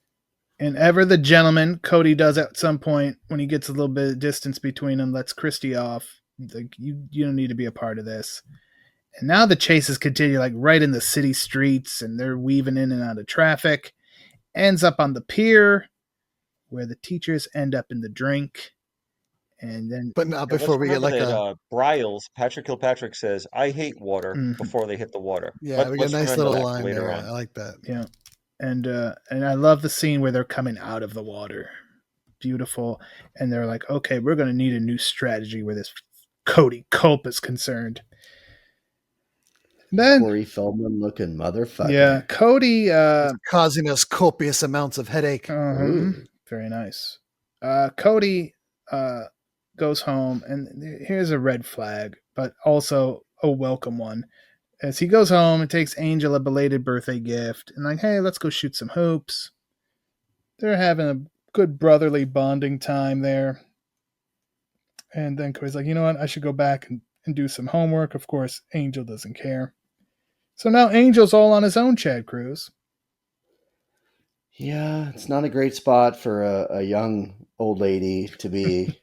And ever the gentleman, Cody does at some point when he gets a little bit of distance between them, lets Christy off. He's like, you don't need to be a part of this. And now the chases continue like right in the city streets, and they're weaving in and out of traffic. Ends up on the pier where the teachers end up in the drink. And then, but not before we get like Bryles, Patrick Kilpatrick says, I hate water before they hit the water. Yeah, we get a nice little line there. I like that. Yeah. And I love the scene where they're coming out of the water. Beautiful. And they're like, okay, we're going to need a new strategy where this Cody Culp is concerned. Then Corey Feldman looking motherfucker. Yeah, Cody causing us copious amounts of headache. Very nice. Cody goes home, and here's a red flag, but also a welcome one. As he goes home and takes Angel a belated birthday gift, and like, hey, let's go shoot some hoops. They're having a good brotherly bonding time there. And then Cody's like, you know what? I should go back and do some homework. Of course, Angel doesn't care. So now Angel's all on his own, Chad Cruz. Yeah, it's not a great spot for a young old lady to be.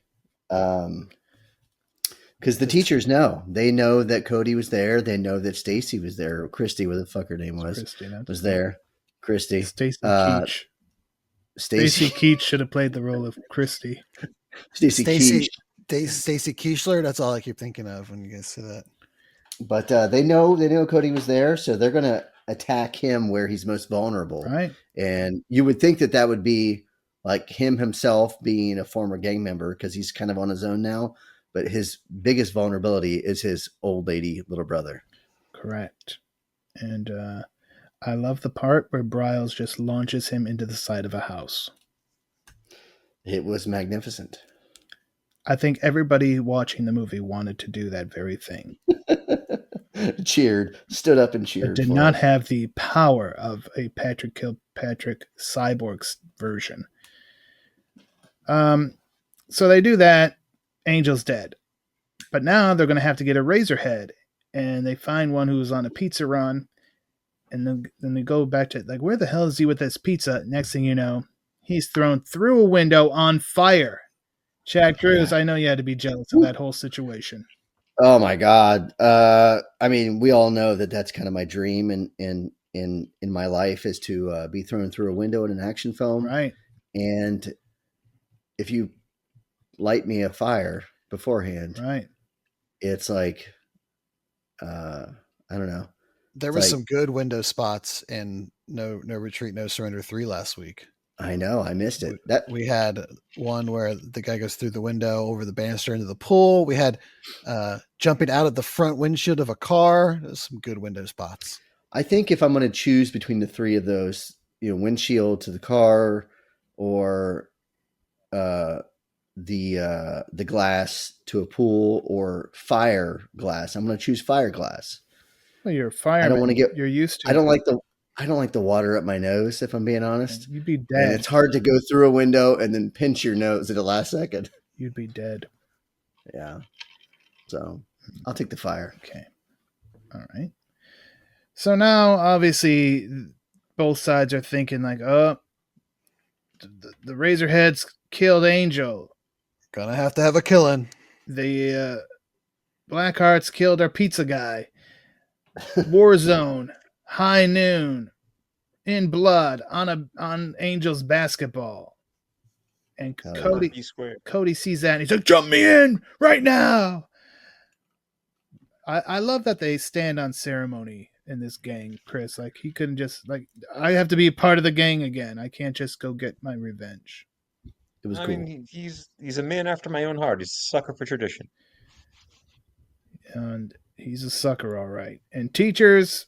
Because the teachers know. They know that Cody was there. They know that Stacy was there. Or Christy, what the fuck her name was, was there. Christy. Stacy Keach. Stacy Keach should have played the role of Christy. Stacy Keach. Stacy Keachler. That's all I keep thinking of when you guys say that. But they know Cody was there, so they're going to attack him where he's most vulnerable. Right. And you would think that would be like him himself being a former gang member because he's kind of on his own now. But his biggest vulnerability is his old lady little brother. Correct. And I love the part where Bryles just launches him into the side of a house. It was magnificent. I think everybody watching the movie wanted to do that very thing. Cheered, stood up and cheered. But did not have the power of a Patrick Kilpatrick cyborg version. So they do that. Angel's dead. But now they're going to have to get a Razorhead. And they find one who's on a pizza run. And then they go back to, like, where the hell is he with this pizza? Next thing you know, he's thrown through a window on fire. Chad Cruz, I know you had to be jealous of that whole situation. Oh my God. I mean, we all know that that's kind of my dream in my life is to be thrown through a window in an action film. Right. And if you light me a fire beforehand, right, it's like, I don't know. There was some good window spots in No Retreat, No Surrender 3 last week. I know. I missed it. We had one where the guy goes through the window over the banister into the pool. We had jumping out of the front windshield of a car. There's some good window spots. I think if I'm going to choose between the three of those, windshield to the car or the glass to a pool or fire glass, I'm going to choose fire glass. Well, you're a fireman. I don't want to get. You're used to. I don't like the water up my nose. If I'm being honest, you'd be dead. And it's hard to go through a window and then pinch your nose at the last second. You'd be dead. Yeah. So I'll take the fire. Okay. All right. So now, obviously, both sides are thinking like, oh, the Razorheads killed Angel. Gonna have to have a killing. The Blackhearts killed our pizza guy. Warzone, high noon, in blood on Angel's basketball, and Cody sees that and he's like, "Jump me in right now!" I love that they stand on ceremony in this gang, Chris. Like he couldn't just I have to be a part of the gang again. I can't just go get my revenge. It was cool. I mean, he's a man after my own heart. He's a sucker for tradition. And he's a sucker, all right. And teachers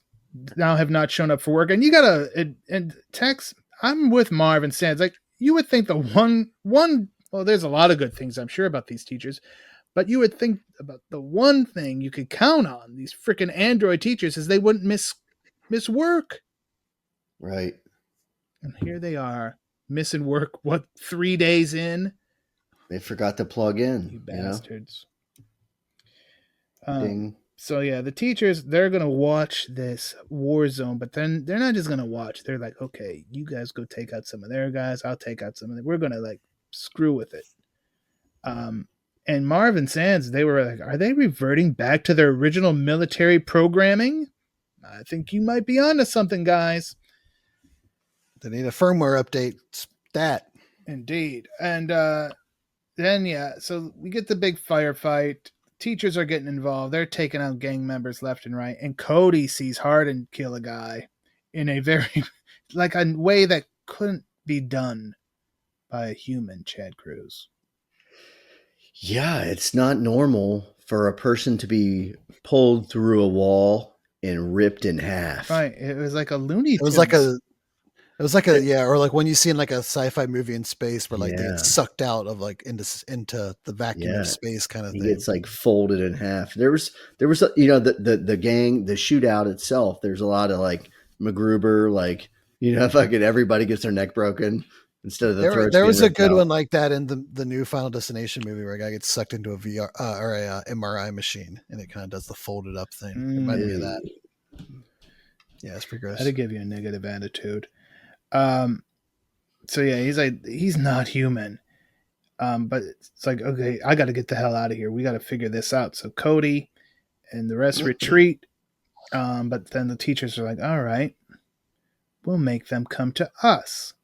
now have not shown up for work. And you gotta, and Tex, I'm with Marvin Sands. Like, you would think the one, well, there's a lot of good things I'm sure about these teachers, but you would think about the one thing you could count on these freaking android teachers is they wouldn't miss work. Right. And here they are missing work. 3 days in? They forgot to plug in. You bastards. Ding. So yeah, the teachers, they're going to watch this Warzone, but then they're not just going to watch. They're like, okay, you guys go take out some of their guys. I'll take out some of them. We're going to screw with it. And Marvin Sands, they were like, are they reverting back to their original military programming? I think you might be onto something, guys. They need a firmware update. Stat. Indeed. And then, yeah, so we get the big firefight. Teachers are getting involved. They're taking out gang members left and right. And Cody sees Hardin kill a guy in a very, a way that couldn't be done by a human, Chad Cruz. Yeah, it's not normal for a person to be pulled through a wall and ripped in half. Right. It was like a Looney Tunes. It was like or like when you see in a sci-fi movie in space where they get sucked out of into the vacuum of space kind of thing. He gets folded in half. There was the gang, the shootout itself. There's a lot of MacGruber, fucking everybody gets their neck broken instead of the throat. There was a good one like that in the new Final Destination movie where a guy gets sucked into a VR or a MRI machine and it kind of does the folded up thing. It reminded me of that. Yeah, it's pretty gross. That'd give you a negative attitude. So yeah, he's not human. But it's okay, I got to get the hell out of here. We got to figure this out. So Cody and the rest retreat. But then the teachers are like, all right, we'll make them come to us.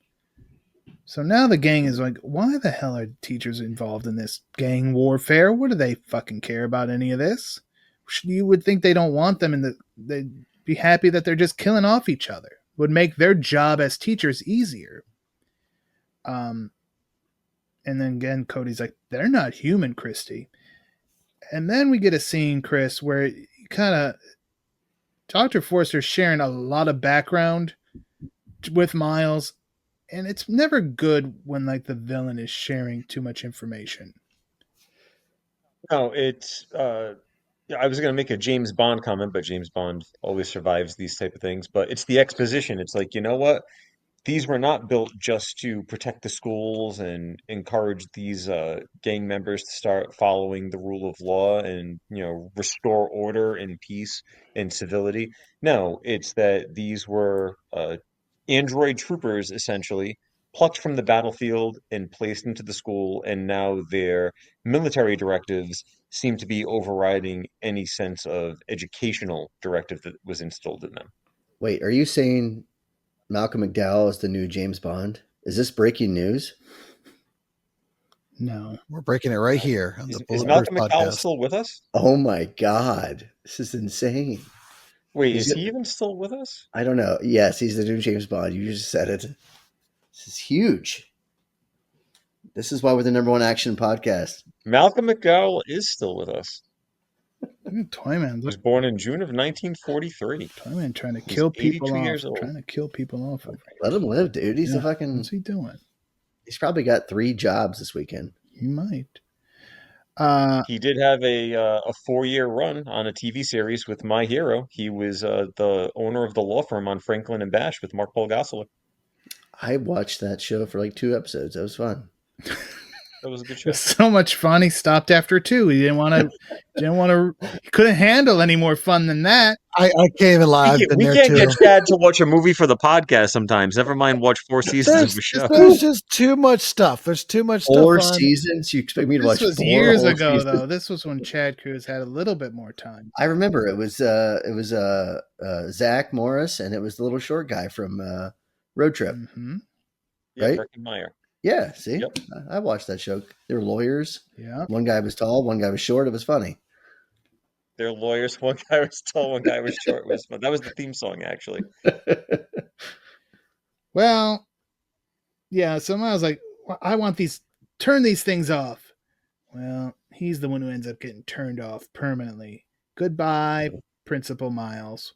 So now the gang is like, why the hell are teachers involved in this gang warfare? What do they fucking care about any of this? You would think they don't want them, and they'd be happy that they're just killing off each other. Would make their job as teachers easier. And then again, Cody's like, they're not human, Christy. And then we get a scene, Chris, where kind of Dr. Forster's sharing a lot of background with Miles, and it's never good when like the villain is sharing too much information. No, it's I was going to make a James Bond comment, but James Bond always survives these type of things. But it's the exposition. It's like, you know what? These were not built just to protect the schools and encourage these gang members to start following the rule of law and, restore order and peace and civility. No, it's that these were android troopers essentially plucked from the battlefield and placed into the school, and now their military directives seem to be overriding any sense of educational directive that was instilled in them. Wait, are you saying Malcolm McDowell is the new James Bond? Is this breaking news? No. We're breaking it right here on the Is Bulletproof Malcolm McDowell Podcast. still with us? Oh my God. This is insane. Wait, is he even still with us? I don't know. Yes, he's the new James Bond. You just said it. This is huge. This is why we're the #1 action podcast. Malcolm McDowell is still with us. Toyman, He was born in June of 1943. Toyman trying to He's kill people 82 off. years old. Trying to kill people off. Let him live, dude. He's a fucking. What's he doing? He's probably got 3 jobs this weekend. He might. He did have a 4-year run on a TV series with My Hero. He was the owner of the law firm on Franklin and Bash with Mark Paul Gosselaar. I watched that show for like 2 episodes. That was fun. That was a good It show. was so much fun. He stopped after 2. He didn't want to. He couldn't handle any more fun than that. I can't even lie. We can't get Chad to watch a movie for the podcast sometimes. Never mind watch 4 seasons of a show. There's just too much stuff. There's too much stuff. 4 seasons? You expect me to watch 4 This was years whole ago, seasons? though. This was when Chad Cruz had a little bit more time. I remember it was Zach Morris, and it was the little short guy from Road Trip. Mm-hmm. Yeah, Right? Breckenmeyer. Yeah, see? Yep. I watched that show. They were lawyers. Yeah. One guy was tall, one guy was short. It was funny. They're lawyers. One guy was tall, one guy was short. It was fun. That was the theme song, actually. Well, yeah. So I was like, I want turn these things off. Well, he's the one who ends up getting turned off permanently. Goodbye, Principal Miles.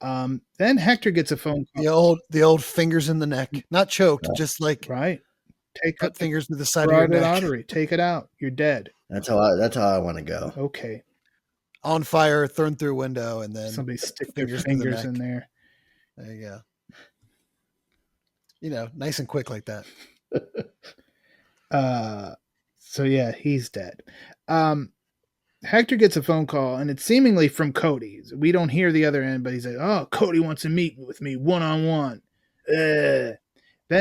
Then Hector gets a phone call. The old fingers in the neck, not choked, just like Right. cut fingers to the side of your carotid neck. artery. Take it out. You're dead. That's how I want to go. Okay. On fire, thrown through a window, and then Somebody stick their fingers to the fingers neck. in there. There you go. Nice and quick like that. So yeah, he's dead. Hector gets a phone call, and it's seemingly from Cody. We don't hear the other end, but he's like, "Oh, Cody wants to meet with me one-on-one." Then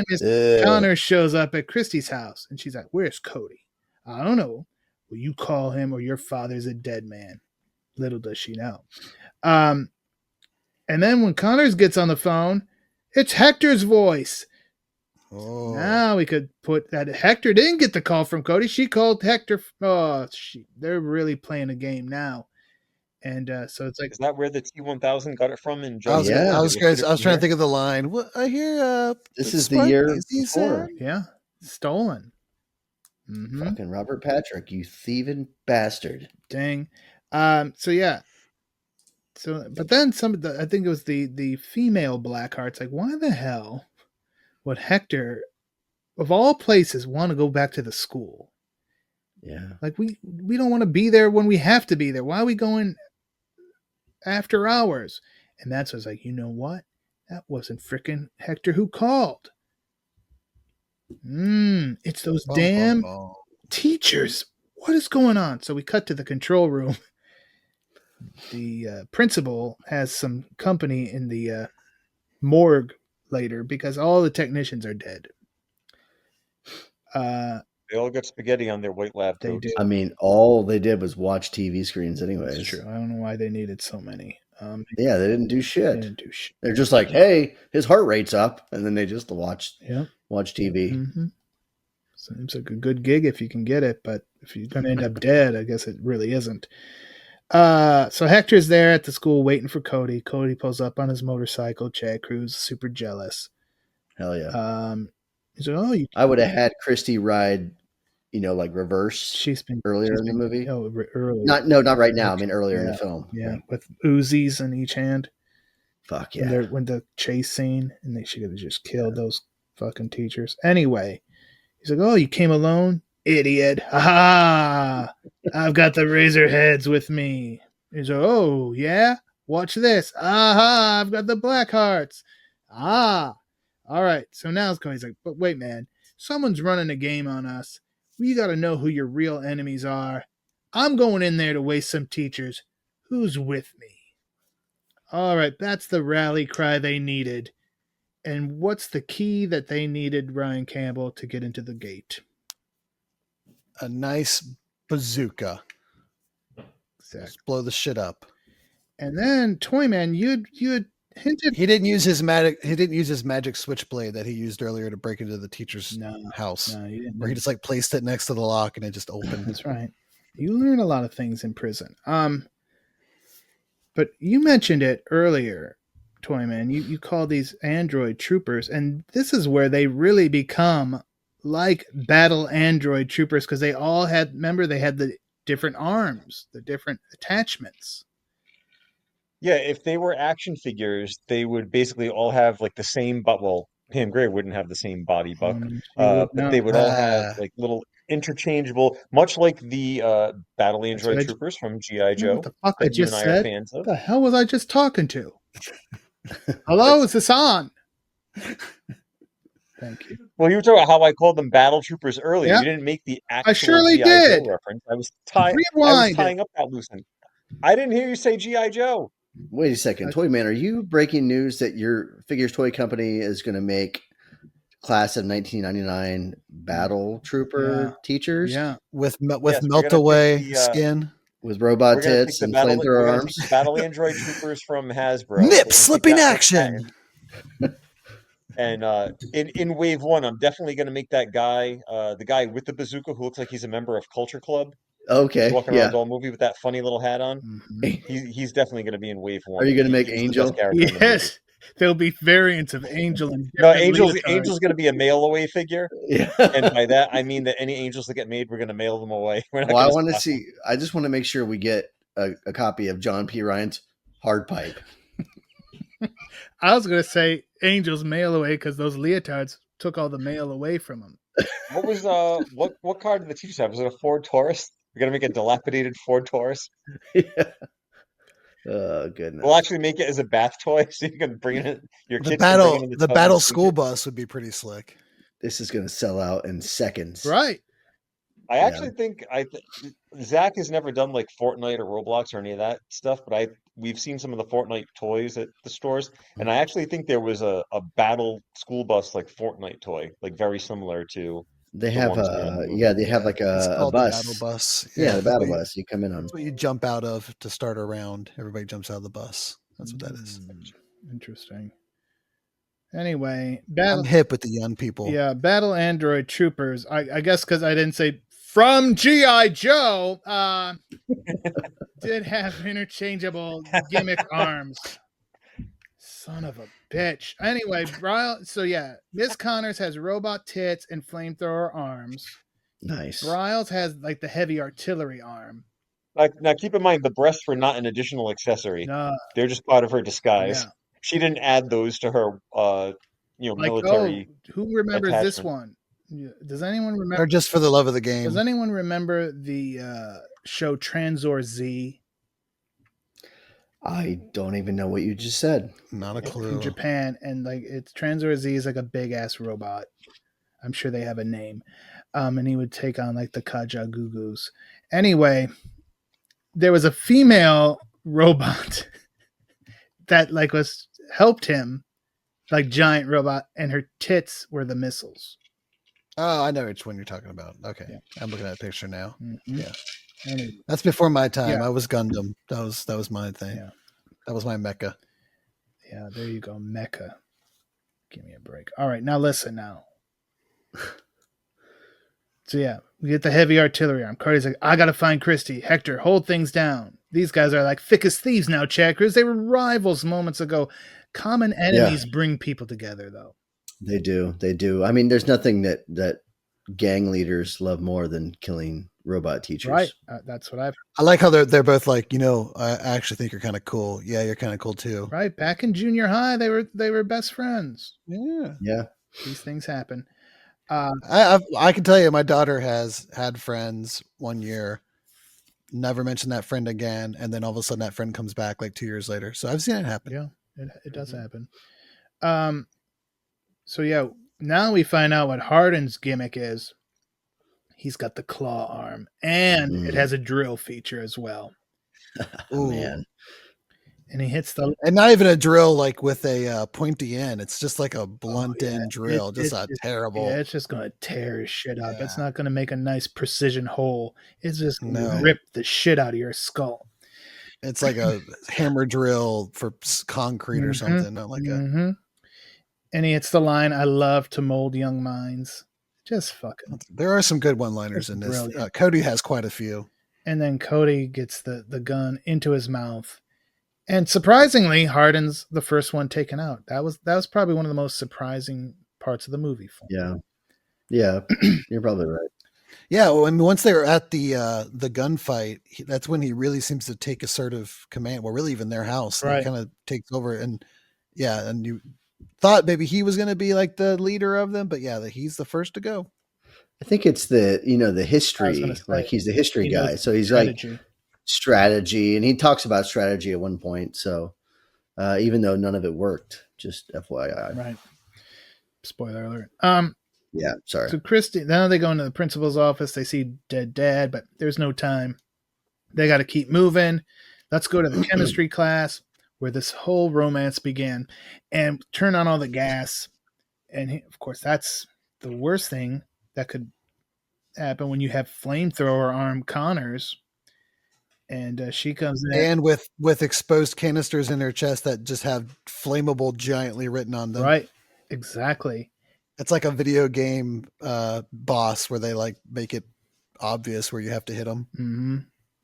Miss Connor shows up at Christy's house, and she's like, "Where's Cody?" "I don't know." "Well, you call him, or your father's a dead man." Little does she know. And then when Connors gets on the phone, it's Hector's voice. Oh, Now we could put that Hector didn't get the call from Cody. She called Hector. Oh, they're really playing a game now. And so it's like, Is that where the T1000 got it from? In I was Justice? trying to think of the line. What I hear? This is the year he before. yeah, stolen. Mm-hmm. Fucking Robert Patrick, you thieving bastard. Dang. So yeah. So, but then I think it was the female Blackhearts. Like, why the hell would Hector, of all places, want to go back to the school? Yeah. Like, we don't want to be there when we have to be there. Why are we going after hours? And that's was like, you know what? That wasn't frickin' Hector who called. It's those damn teachers. What is going on? So we cut to the control room. The principal has some company in the morgue later because all the technicians are dead. They all got spaghetti on their white lab They coats. do. I mean, all they did was watch TV screens anyways. That's true. I don't know why they needed so many. Yeah, they didn't do They shit. didn't do shit. They're just like, hey, his heart rate's up. And then they just watch TV. Mm-hmm. Seems like a good gig if you can get it, but if you're going to end up dead, I guess it really isn't. So Hector's there at the school waiting for Cody. Cody pulls up on his motorcycle. Chad Cruz super jealous. Hell yeah. He's like, "Oh, I would have had Christy ride, like reverse she's been earlier in the movie. Early. Not right now. I mean earlier in the film. Yeah, with Uzis in each hand. Fuck yeah. When the chase scene, and they should have just killed those fucking teachers. Anyway, he's like, "Oh, you came alone, idiot! Ha! I've got the Razorheads with me." He's like, "Oh yeah, watch this! Aha! I've got the Blackhearts. Ah, all right." So now he's like, "But wait, man, someone's running a game on us. We got to know who your real enemies are. I'm going in there to waste some teachers. Who's with me?" All right, that's the rally cry they needed. And what's the key that they needed, Ryan Campbell, to get into the gate? A nice bazooka. Exactly. Just blow the shit up. And then Toyman, you had hinted he didn't use his magic switchblade that he used earlier to break into the teacher's house. No, you didn't. Where he just placed it next to the lock and it just opened. That's right. You learn a lot of things in prison. But you mentioned it earlier, Toyman. You call these android troopers, and this is where they really become like battle android troopers, because they all had the different arms, the different attachments. Yeah, if they were action figures, they would basically all have like the same Pam Grier wouldn't have the same body buck, but they would all have like little interchangeable, much like the battle android troopers from G.I. Joe. What the fuck that you and I are fans of. What the hell was I just talking to? Hello, is this on? Thank you. Well, you were talking about how I called them battle troopers earlier. Yeah. You didn't make the actual I surely G.I. did. Joe reference. I was tying up that loose end. I didn't hear you say G.I. Joe. Wait a second. Toyman, are you breaking news that your figures toy company is going to make class of 1999 battle trooper teachers? Yeah. With melt away skin. With robot tits and flamethrower arms? Battle android troopers from Hasbro. Nip slipping action! And in wave one, I'm definitely going to make that guy, the guy with the bazooka who looks like he's a member of Culture Club. Okay. He's walking around the whole movie with that funny little hat on. Mm-hmm. He's definitely going to be in wave one. Are you going to make Angel? Yes. There'll be variants of Angel. Angel's going to be a mail away figure. Yeah. And by that, I mean that any Angels that get made, we're going to mail them away. I want to see. I just want to make sure we get a copy of John P. Ryan's Hard Pipe. I was going to say Angels mail away because those leotards took all the mail away from them. What was what car did the teachers have? Was it a Ford Taurus? We're gonna make a dilapidated Ford Taurus. Yeah. Oh goodness. We'll actually make it as a bath toy, so you can bring it. Your kids. The battle school bus would be pretty slick. This is gonna sell out in seconds. Right. I actually think Zach has never done like Fortnite or Roblox or any of that stuff, but we've seen some of the Fortnite toys at the stores, and I actually think there was a battle school bus like Fortnite toy, like very similar to. They have they have like a bus. The battle bus. Yeah, the battle bus. You come in on. That's what you jump out of to start a round. Everybody jumps out of the bus. That's what that is. Interesting. Anyway, I'm hip with the young people. Yeah, battle android troopers. I guess because I didn't say from G.I. Joe, did have interchangeable gimmick arms. Son of a bitch. Anyway, so yeah, Miss Connors has robot tits and flamethrower arms. Nice. Riles has like the heavy artillery arm. Now keep in mind the breasts were not an additional accessory. They're just part of her disguise. Yeah. She didn't add those to her military. Who remembers attachment. This one? Does anyone remember? Or just for the love of the game. Does anyone remember the show Transor Z? I don't even know what you just said. Not a clue. In Japan, and like it's Transor Z is like a big ass robot. I'm sure they have a name. And he would take on like the Kajagoogoo's. Anyway, there was a female robot that like helped him, like giant robot, and her tits were the missiles. Oh, I know which one you're talking about. Okay. Yeah. I'm looking at a picture now. Mm-hmm. Yeah. That's before my time. Yeah. I was Gundam. That was my thing. Yeah. That was my mecha. Yeah, there you go. Mecha. Give me a break. All right, now listen now. So yeah, we get the heavy artillery arm. Cardi's like, I gotta find Christy. Hector, hold things down. these guys are like thick as thieves now, Chad Cruz. They were rivals moments ago. Common enemies bring people together, though. They do. I mean, there's nothing that gang leaders love more than killing robot teachers. Right. That's what I've. I like how they're both like, I actually think you're kind of cool. Yeah, you're kind of cool too. Right. Back in junior high, they were best friends. Yeah. These things happen. I can tell you, my daughter has had friends one year, never mentioned that friend again, and then all of a sudden that friend comes back like 2 years later. So I've seen it happen. Yeah, it does happen. So yeah, now we find out what Hardin's gimmick is. He's got the claw arm, and it has a drill feature as well. Oh, man. And he hits the... And not even a drill like with a pointy end. It's just like a blunt end drill. It's terrible. Yeah, it's just going to tear his shit up. It's not going to make a nice precision hole. It's just going to rip the shit out of your skull. It's like a hammer drill for concrete or something. Not like a... And he hits the line, "I love to mold young minds." Just fucking... There are some good one-liners in this. Cody has quite a few. And then Cody gets the gun into his mouth. And surprisingly, Hardin's the first one taken out. That was probably one of the most surprising parts of the movie. Yeah, you're probably right. Yeah, well, I mean, once they were at the gunfight, that's when he really seems to take assertive command. Well, really, even their house, right? He kind of takes over, and you thought maybe he was going to be like the leader of them, but he's the first to go. I think it's the history, like he's the history guy, so he's strategy. Like strategy, and he talks about strategy at one point. So even though none of it worked, just FYI. Right. Spoiler alert. Yeah, sorry. So Christy, now they go into the principal's office. They see dead dad, but there's no time. They got to keep moving. Let's go to the chemistry class where this whole romance began, and turn on all the gas. And of course, that's the worst thing that could happen when you have flamethrower arm Connors. And she comes in, and with exposed canisters in her chest that just have flammable giantly written on them. Right, exactly. It's like a video game boss where they like make it obvious where you have to hit them. Mm-hmm.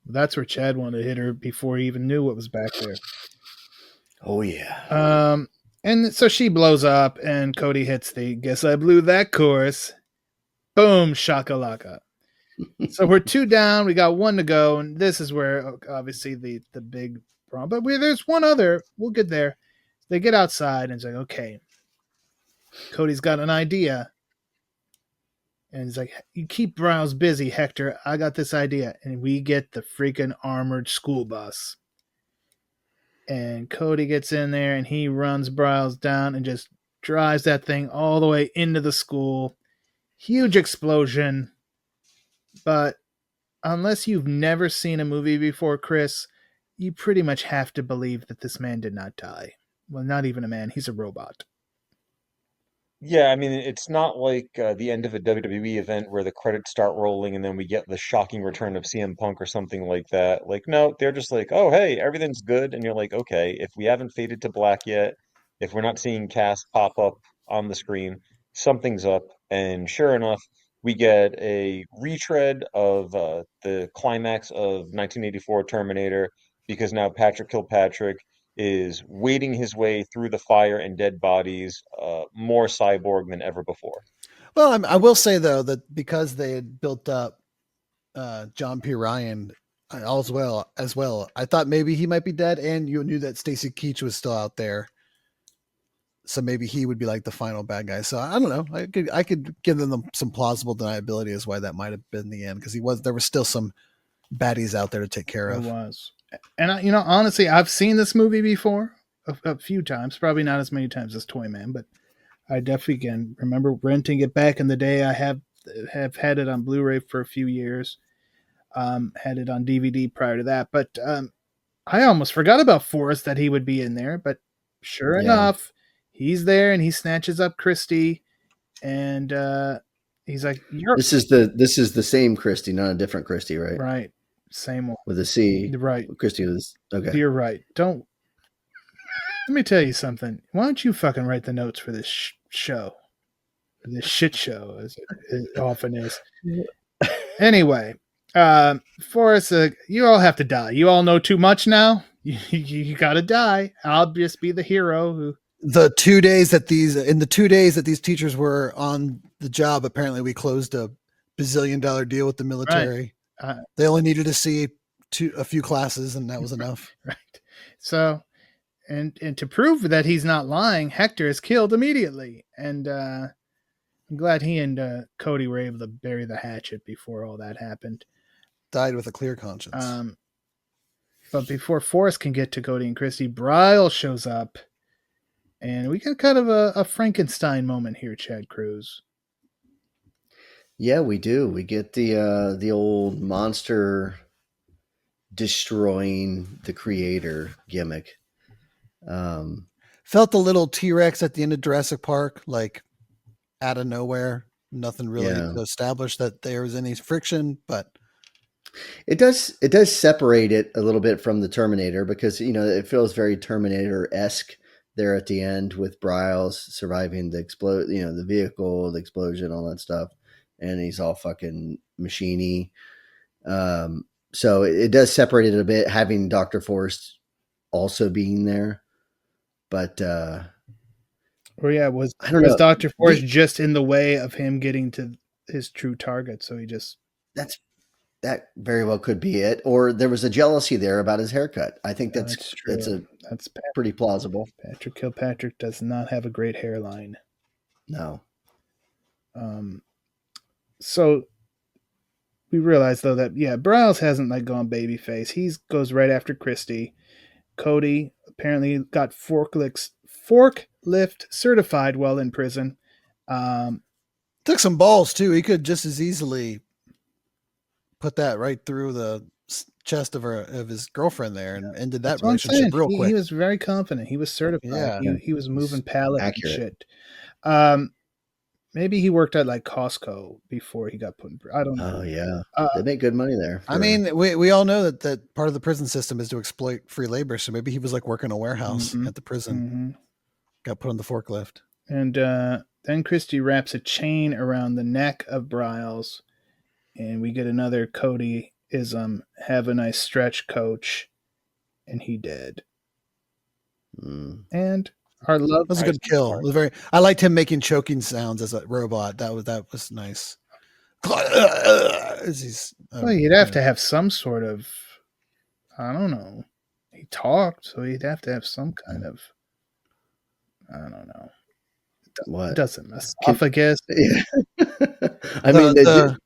That's where Chad wanted to hit her before he even knew what was back there. Oh yeah. And so she blows up, and Cody hits the "guess I blew that course." Boom, shakalaka. So we're 2 down. We got 1 to go, and this is where obviously the big problem. But there's one other. We'll get there. They get outside, and it's like, okay, Cody's got an idea, and he's like, "You keep Browse busy, Hector. I got this idea," and we get the freaking armored school bus. And Cody gets in there, and he runs Browse down and just drives that thing all the way into the school. Huge explosion. But unless you've never seen a movie before, Chris, you pretty much have to believe that this man did not die. Well, not even a man. He's a robot. Yeah, I mean, it's not like the end of a WWE event where the credits start rolling and then we get the shocking return of CM Punk or something like that. Like, no, they're just like, "Oh, hey, everything's good." And you're like, okay, if we haven't faded to black yet, if we're not seeing cast pop up on the screen, something's up. And sure enough, we get a retread of the climax of 1984 Terminator, because now Patrick Kilpatrick is wading his way through the fire and dead bodies, more cyborg than ever before. Well, I will say, though, that because they had built up John P. Ryan as well, I thought maybe he might be dead, and you knew that Stacy Keach was still out there. So maybe he would be like the final bad guy. So I don't know. I could give them some plausible deniability as why that might have been the end, because there was still some baddies out there to take care of. It was. And honestly, I've seen this movie before a few times, probably not as many times as Toyman, but I definitely can remember renting it back in the day. I have had it on Blu-ray for a few years. Had it on DVD prior to that, but I almost forgot about Forrest, that he would be in there. But sure enough, he's there, and he snatches up Christy, and he's like, "This is the same Christy, not a different Christy, right?" Right. Same one. With a C. Right. Christy was okay. You're right. Let me tell you something. Why don't you fucking write the notes for this show? This shit show, as it often is. Anyway, Forrest, you all have to die. You all know too much now. You gotta die. I'll just be the hero who. The 2 days that these teachers were on the job, apparently we closed a bazillion-dollar deal with the military. Right. They only needed to see a few classes, and that was enough. Right. So, and to prove that he's not lying, Hector is killed immediately, and I'm glad he and Cody were able to bury the hatchet before all that happened. Died with a clear conscience. But before Forrest can get to Cody and Christy, Bryle shows up. And we get kind of a Frankenstein moment here, Chad Cruz. Yeah, we do. We get the old monster destroying the creator gimmick. Felt a little T-Rex at the end of Jurassic Park, like out of nowhere. Nothing really to establish that there was any friction, but it does separate it a little bit from the Terminator, because it feels very Terminator-esque there at the end with Bryles surviving the the vehicle, the explosion, all that stuff, and he's all fucking machine-y. So it does separate it a bit, having Dr. Forrest also being there. But was Dr. Forrest just in the way of him getting to his true target? So he just that very well could be it, or there was a jealousy there about his haircut. I think that's pretty plausible. Patrick Kilpatrick does not have a great hairline. No. So we realize though that Bryles hasn't gone babyface. He goes right after Christy. Cody apparently got forklift certified while in prison. Took some balls too. He could just as easily put that right through the chest of his girlfriend there and ended that relationship real quick. He was very confident. He was certified. Yeah. He was moving pallet and shit. Maybe he worked at Costco before he got put in. I don't know. Oh yeah, they make good money there. I mean, we all know that part of the prison system is to exploit free labor. So maybe he was working a warehouse at the prison. Got put on the forklift. And then Christy wraps a chain around the neck of Bryles. And we get another Cody-ism, have a nice stretch, coach. And he dead. And our love... That was a good kill. It was I liked him making choking sounds as a robot. That was nice. You'd have to have some sort of... I don't know. He talked, so he'd have to have some kind of... I don't know. What? Doesn't esophagus. Yeah. I mean...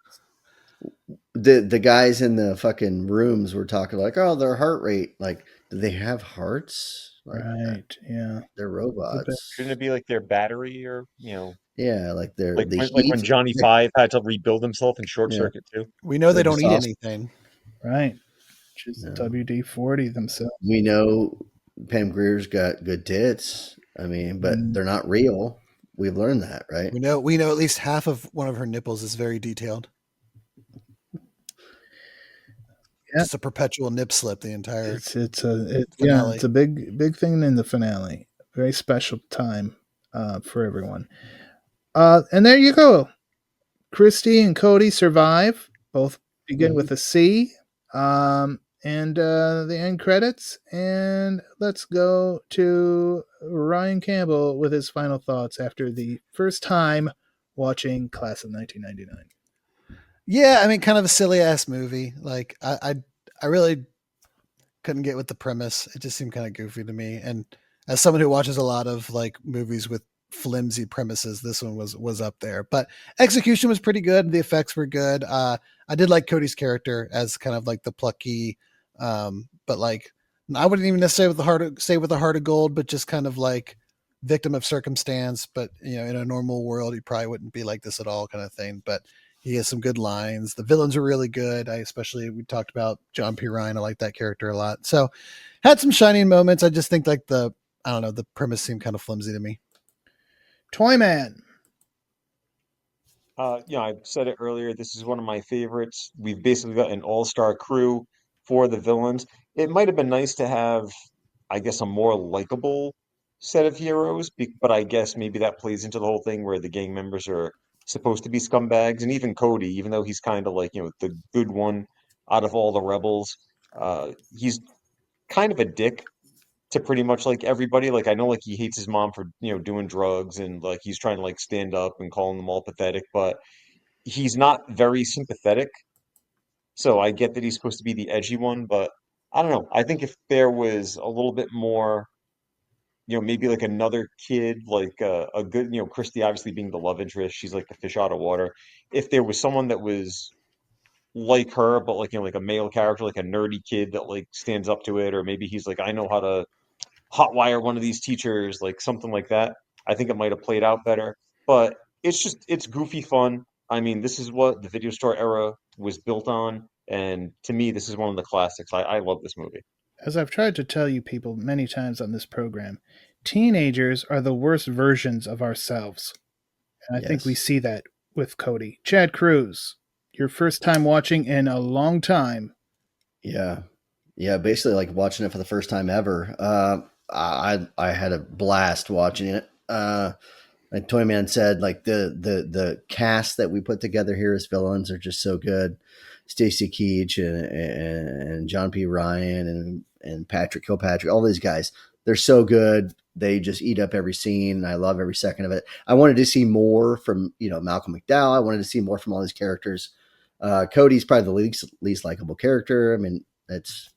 The guys in the fucking rooms were talking their heart rate. Do they have hearts? Right. Yeah. They're robots. Shouldn't it be their battery or Yeah, they're when Johnny Five had to rebuild himself in Short Circuit too. We know they don't eat anything. Right. Which is WD-40 themselves. We know Pam Grier's got good tits. I mean, but they're not real. We've learned that, right? We know at least half of one of her nipples is very detailed. Yeah. It's a perpetual nip slip. The entire it's a big thing in the finale. Very special time for everyone. And there you go. Christy and Cody survive. Both begin with a C. And the end credits. And let's go to Ryan Campbell with his final thoughts after the first time watching Class of 1999. Yeah, I mean, kind of a silly ass movie. I really couldn't get with the premise. It just seemed kind of goofy to me. And as someone who watches a lot of movies with flimsy premises, this one was up there. But execution was pretty good. The effects were good. I did like Cody's character as kind of the plucky, but I wouldn't even necessarily say with a heart of gold, but just kind of victim of circumstance. But in a normal world, he probably wouldn't be like this at all, kind of thing. But he has some good lines. The villains are really good. We talked about John P. Ryan. I like that character a lot. So had some shining moments. I just think the premise seemed kind of flimsy to me. Toyman. I said it earlier. This is one of my favorites. We've basically got an all-star crew for the villains. It might have been nice to have, I guess, a more likable set of heroes, but I guess maybe that plays into the whole thing where the gang members are supposed to be scumbags, and even Cody, even though he's kind of the good one, out of all the rebels. He's kind of a dick to pretty much like everybody. Like I know like he hates his mom for, doing drugs and like he's trying to like stand up and calling them all pathetic, but he's not very sympathetic. So I get that he's supposed to be the edgy one, but I don't know. I think if there was a little bit more, maybe like another kid, like a good, Christy obviously being the love interest, she's like the fish out of water. If there was someone that was like her, but like, like a male character, like a nerdy kid that like stands up to it, or maybe he's like, I know how to hotwire one of these teachers, like something like that. I think it might have played out better, but it's goofy fun. I mean, this is what the video store era was built on, and to me, this is one of the classics. I love this movie. As I've tried to tell you people many times on this program, teenagers are the worst versions of ourselves. And I think we see that with Cody. Chad Cruz, your first time watching in a long time. Yeah. Yeah, basically like watching it for the first time ever. I had a blast watching it. Like Toyman said, like the cast that we put together here as villains are just so good. Stacy Keach and John P. Ryan and Patrick Kilpatrick, all these guys, they're so good. They just eat up every scene. I love every second of it. I wanted to see more from, Malcolm McDowell. I wanted to see more from all these characters. Cody's probably the least likable character. I mean, that's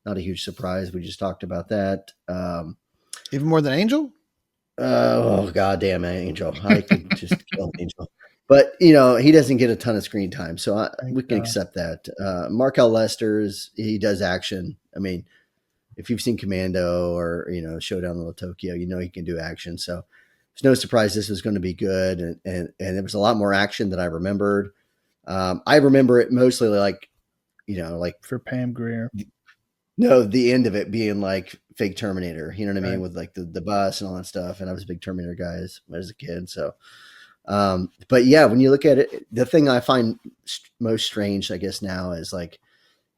not a huge surprise. We just talked about that. Even more than Angel? Oh, goddamn Angel. I could just kill Angel. But, he doesn't get a ton of screen time, so we can accept that. Markel Lester's, he does action. I mean, if you've seen Commando or, Showdown in Little Tokyo, he can do action. So it's no surprise this was going to be good. And there was a lot more action than I remembered. I remember it mostly like for Pam Grier. No, the end of it being like fake Terminator, you know what I mean? With like the bus and all that stuff. And I was a big Terminator guy as a kid. So, but yeah, when you look at it, the thing I find most strange, I guess now is like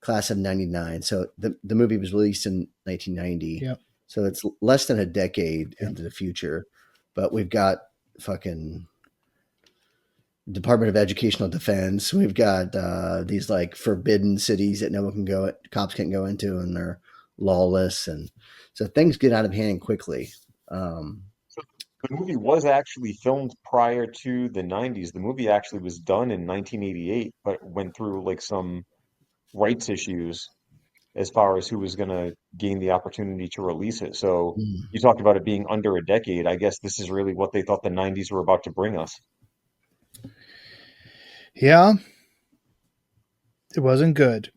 class of 99. So the movie was released in 1990. Yep. So it's less than a decade into the future, but we've got fucking Department of Educational Defense. We've got these like forbidden cities that no one can go, cops can't go into, and they're lawless, and so things get out of hand quickly. The movie was actually filmed prior to the 90s. The movie actually was done in 1988, but went through like some rights issues as far as who was going to gain the opportunity to release it. So you talked about it being under a decade. I guess this is really what they thought the 90s were about to bring us. Yeah. It wasn't good.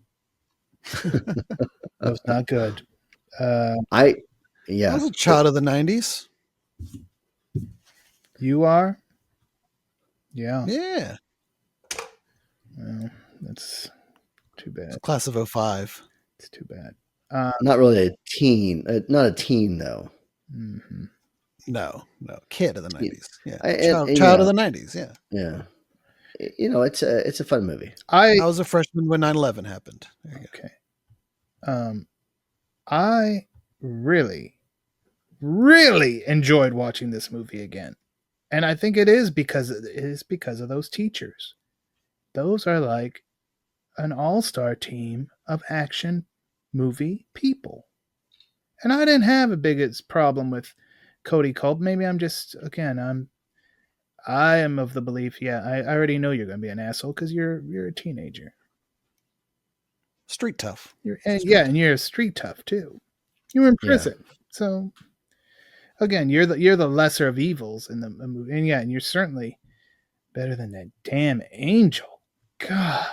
It was not good. I was a child of the 90s. You are? Yeah. Yeah. Well, that's too bad. It's class of 05. It's too bad. Not really a teen. Not a teen, though. Mm-hmm. No. Kid of the 90s. Yeah. And child of the 90s. Yeah. Yeah. It's a fun movie. I was a freshman when 9/11 happened. Okay. I really, really enjoyed watching this movie again. And I think it is because of those teachers. Those are like an all-star team of action movie people. And I didn't have a biggest problem with Cody Culp. Maybe I'm just, again, I am of the belief, I already know you're going to be an asshole because you're a teenager. Street tough. And you're street tough too. You were in prison, so again, you're the lesser of evils in the movie, and you're certainly better than that damn Angel. God,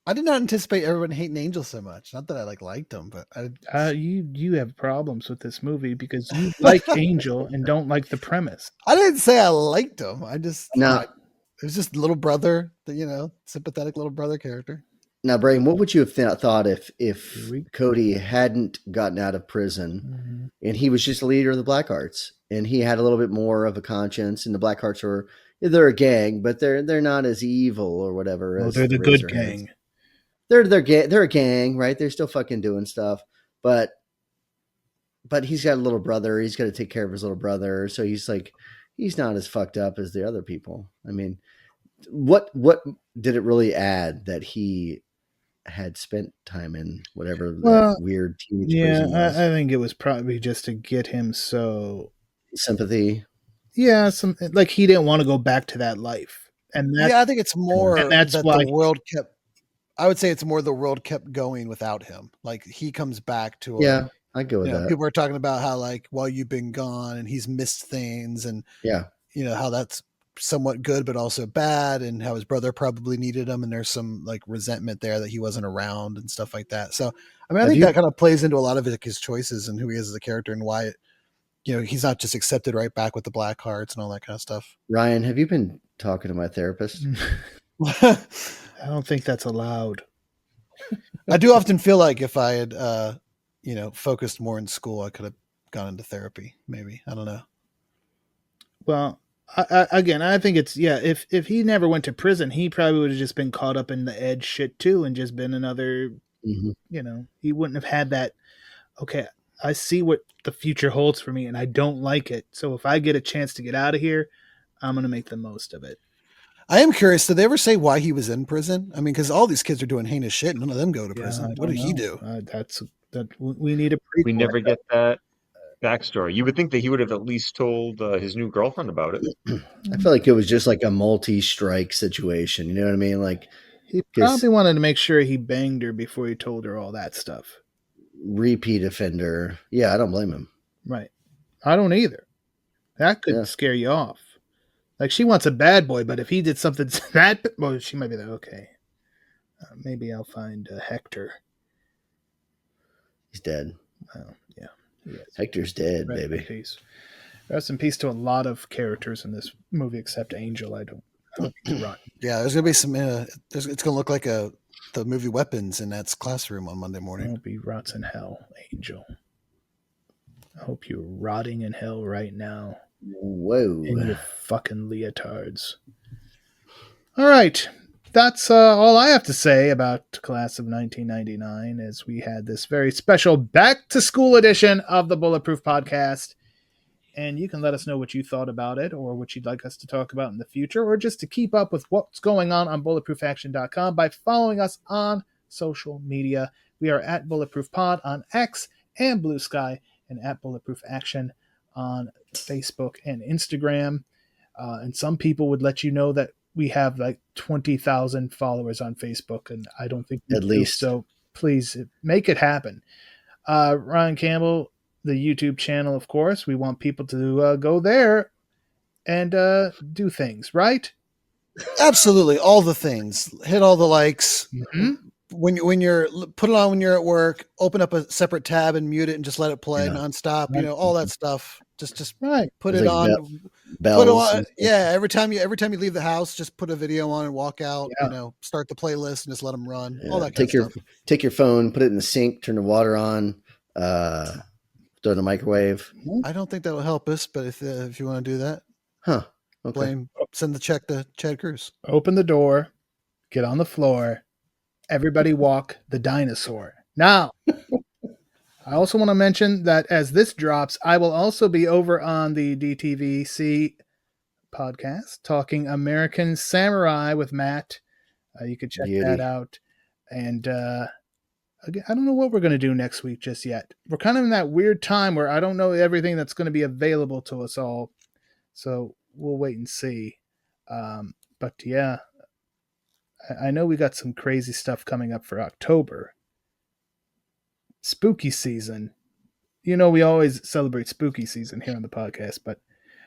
I did not anticipate everyone hating Angel so much. Not that I liked him, but you have problems with this movie because you like Angel and don't like the premise. I didn't say I liked him. I just it was just little brother, sympathetic little brother character. Now, Brian, what would you have thought if Cody hadn't gotten out of prison and he was just a leader of the Blackhearts and he had a little bit more of a conscience, and the Blackhearts they're a gang, but they're not as evil or whatever. Well, they're the good gang. They're a gang, right? They're still fucking doing stuff, but he's got a little brother. He's got to take care of his little brother, so he's not as fucked up as the other people. I mean, what did it really add that he had spent time in whatever that Well, weird teenage yeah, prison was. I think it was probably just to get him Sympathy. yeah, some like he didn't want to go back to that life, and Yeah, I think it's more that's that why the world kept. I would say it's more the world kept going without him. Like he comes back to Yeah, I go with that. people are talking about how like while you've been gone and he's missed things and Yeah. how that's somewhat good but also bad and how his brother probably needed him and there's some like resentment there that he wasn't around and stuff like that. So I mean I think that kind of plays into a lot of his choices and who he is as a character and why he's not just accepted right back with the Blackhearts and all that kind of stuff. Ryan, have you been talking to my therapist? I don't think that's allowed. I do often feel like if I had focused more in school I could have gone into therapy maybe. I don't know. Well, I think it's if he never went to prison, he probably would have just been caught up in the edge shit too and just been another he wouldn't have had that okay, I see what the future holds for me and I don't like it. So if I get a chance to get out of here, I'm going to make the most of it. I am curious, did they ever say why he was in prison? I mean, because all these kids are doing heinous shit. None of them go to prison. What did he do? We need a prequel. We never get that backstory. You would think that he would have at least told his new girlfriend about it. I feel like it was just like a multi-strike situation. You know what I mean? Like he probably wanted to make sure he banged her before he told her all that stuff. Repeat offender. Yeah, I don't blame him. Right. I don't either. That could scare you off. Like she wants a bad boy, but if he did something that, well, she might be like, okay, maybe I'll find Hector. He's dead. Well, yeah, Hector's dead, Rest baby. In peace. Rest in peace to a lot of characters in this movie, except Angel. I don't run. Yeah, there's gonna be some. It's gonna look like the movie Weapons in that classroom on Monday morning. I hope he rots in hell, Angel. I hope you're rotting in hell right now. Whoa. In your fucking leotards. All right. That's all I have to say about Class of 1999 as we had this very special back-to-school edition of the Bulletproof Podcast. And you can let us know what you thought about it or what you'd like us to talk about in the future or just to keep up with what's going on bulletproofaction.com by following us on social media. We are at Bulletproof Pod on X and Blue Sky and at Bulletproof Action on Facebook and Instagram. And some people would let you know that we have like 20,000 followers on Facebook, and I don't think at least. So please make it happen. Ryan Campbell, the YouTube channel, of course, we want people to go there and do things, right? Absolutely, all the things. Hit all the likes. Mm-hmm. When you're put it on when you're at work, open up a separate tab and mute it and just let it play nonstop. Right. All that stuff. Just right. Put it on. Bells put it on. Yeah, every time you leave the house, just put a video on and walk out. Yeah. Start the playlist and just let them run. Yeah. All that kind of stuff. Take your phone, put it in the sink, turn the water on, throw it in the microwave. I don't think that will help us, but if you want to do that, okay. Send the check to Chad Cruz. Open the door, get on the floor. Everybody walk the dinosaur. Now, I also want to mention that as this drops, I will also be over on the DTVC podcast talking American Samurai with Matt. You can check that out. And again, I don't know what we're going to do next week just yet. We're kind of in that weird time where I don't know everything that's going to be available to us all. So we'll wait and see. But yeah. I know we got some crazy stuff coming up for October. Spooky season. We always celebrate spooky season here on the podcast, but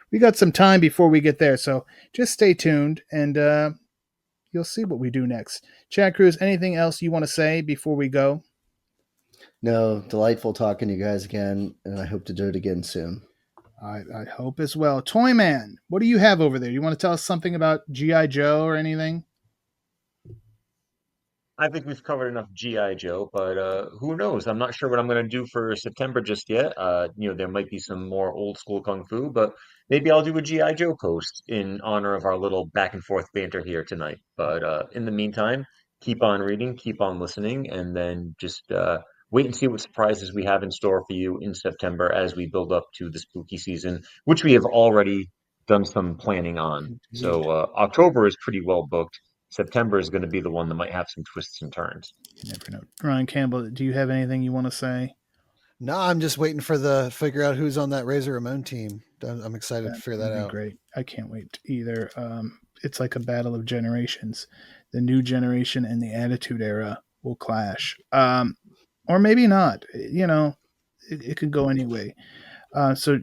we got some time before we get there. So just stay tuned and you'll see what we do next. Chad Cruz, anything else you want to say before we go? No, delightful talking to you guys again, and I hope to do it again soon. I hope as well. Toyman, what do you have over there? You want to tell us something about G.I. Joe or anything? I think we've covered enough G.I. Joe, but who knows? I'm not sure what I'm going to do for September just yet. There might be some more old school kung fu, but maybe I'll do a G.I. Joe post in honor of our little back and forth banter here tonight. But in the meantime, keep on reading, keep on listening, and then just wait and see what surprises we have in store for you in September as we build up to the spooky season, which we have already done some planning on. So October is pretty well booked. September is going to be the one that might have some twists and turns. You never know. Ryan Campbell, do you have anything you want to say? No, I'm just waiting for figure out who's on that Razor Ramon team. I'm excited to figure that out. Great. I can't wait either. It's like a battle of generations. The new generation and the Attitude Era will clash. Or maybe not. You know, it could go any way. So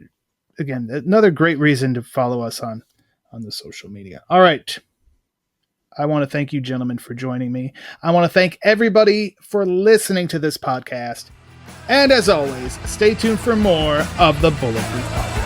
again, another great reason to follow us on the social media. All right. I want to thank you, gentlemen, for joining me. I want to thank everybody for listening to this podcast. And as always, stay tuned for more of the Bulletproof Podcast.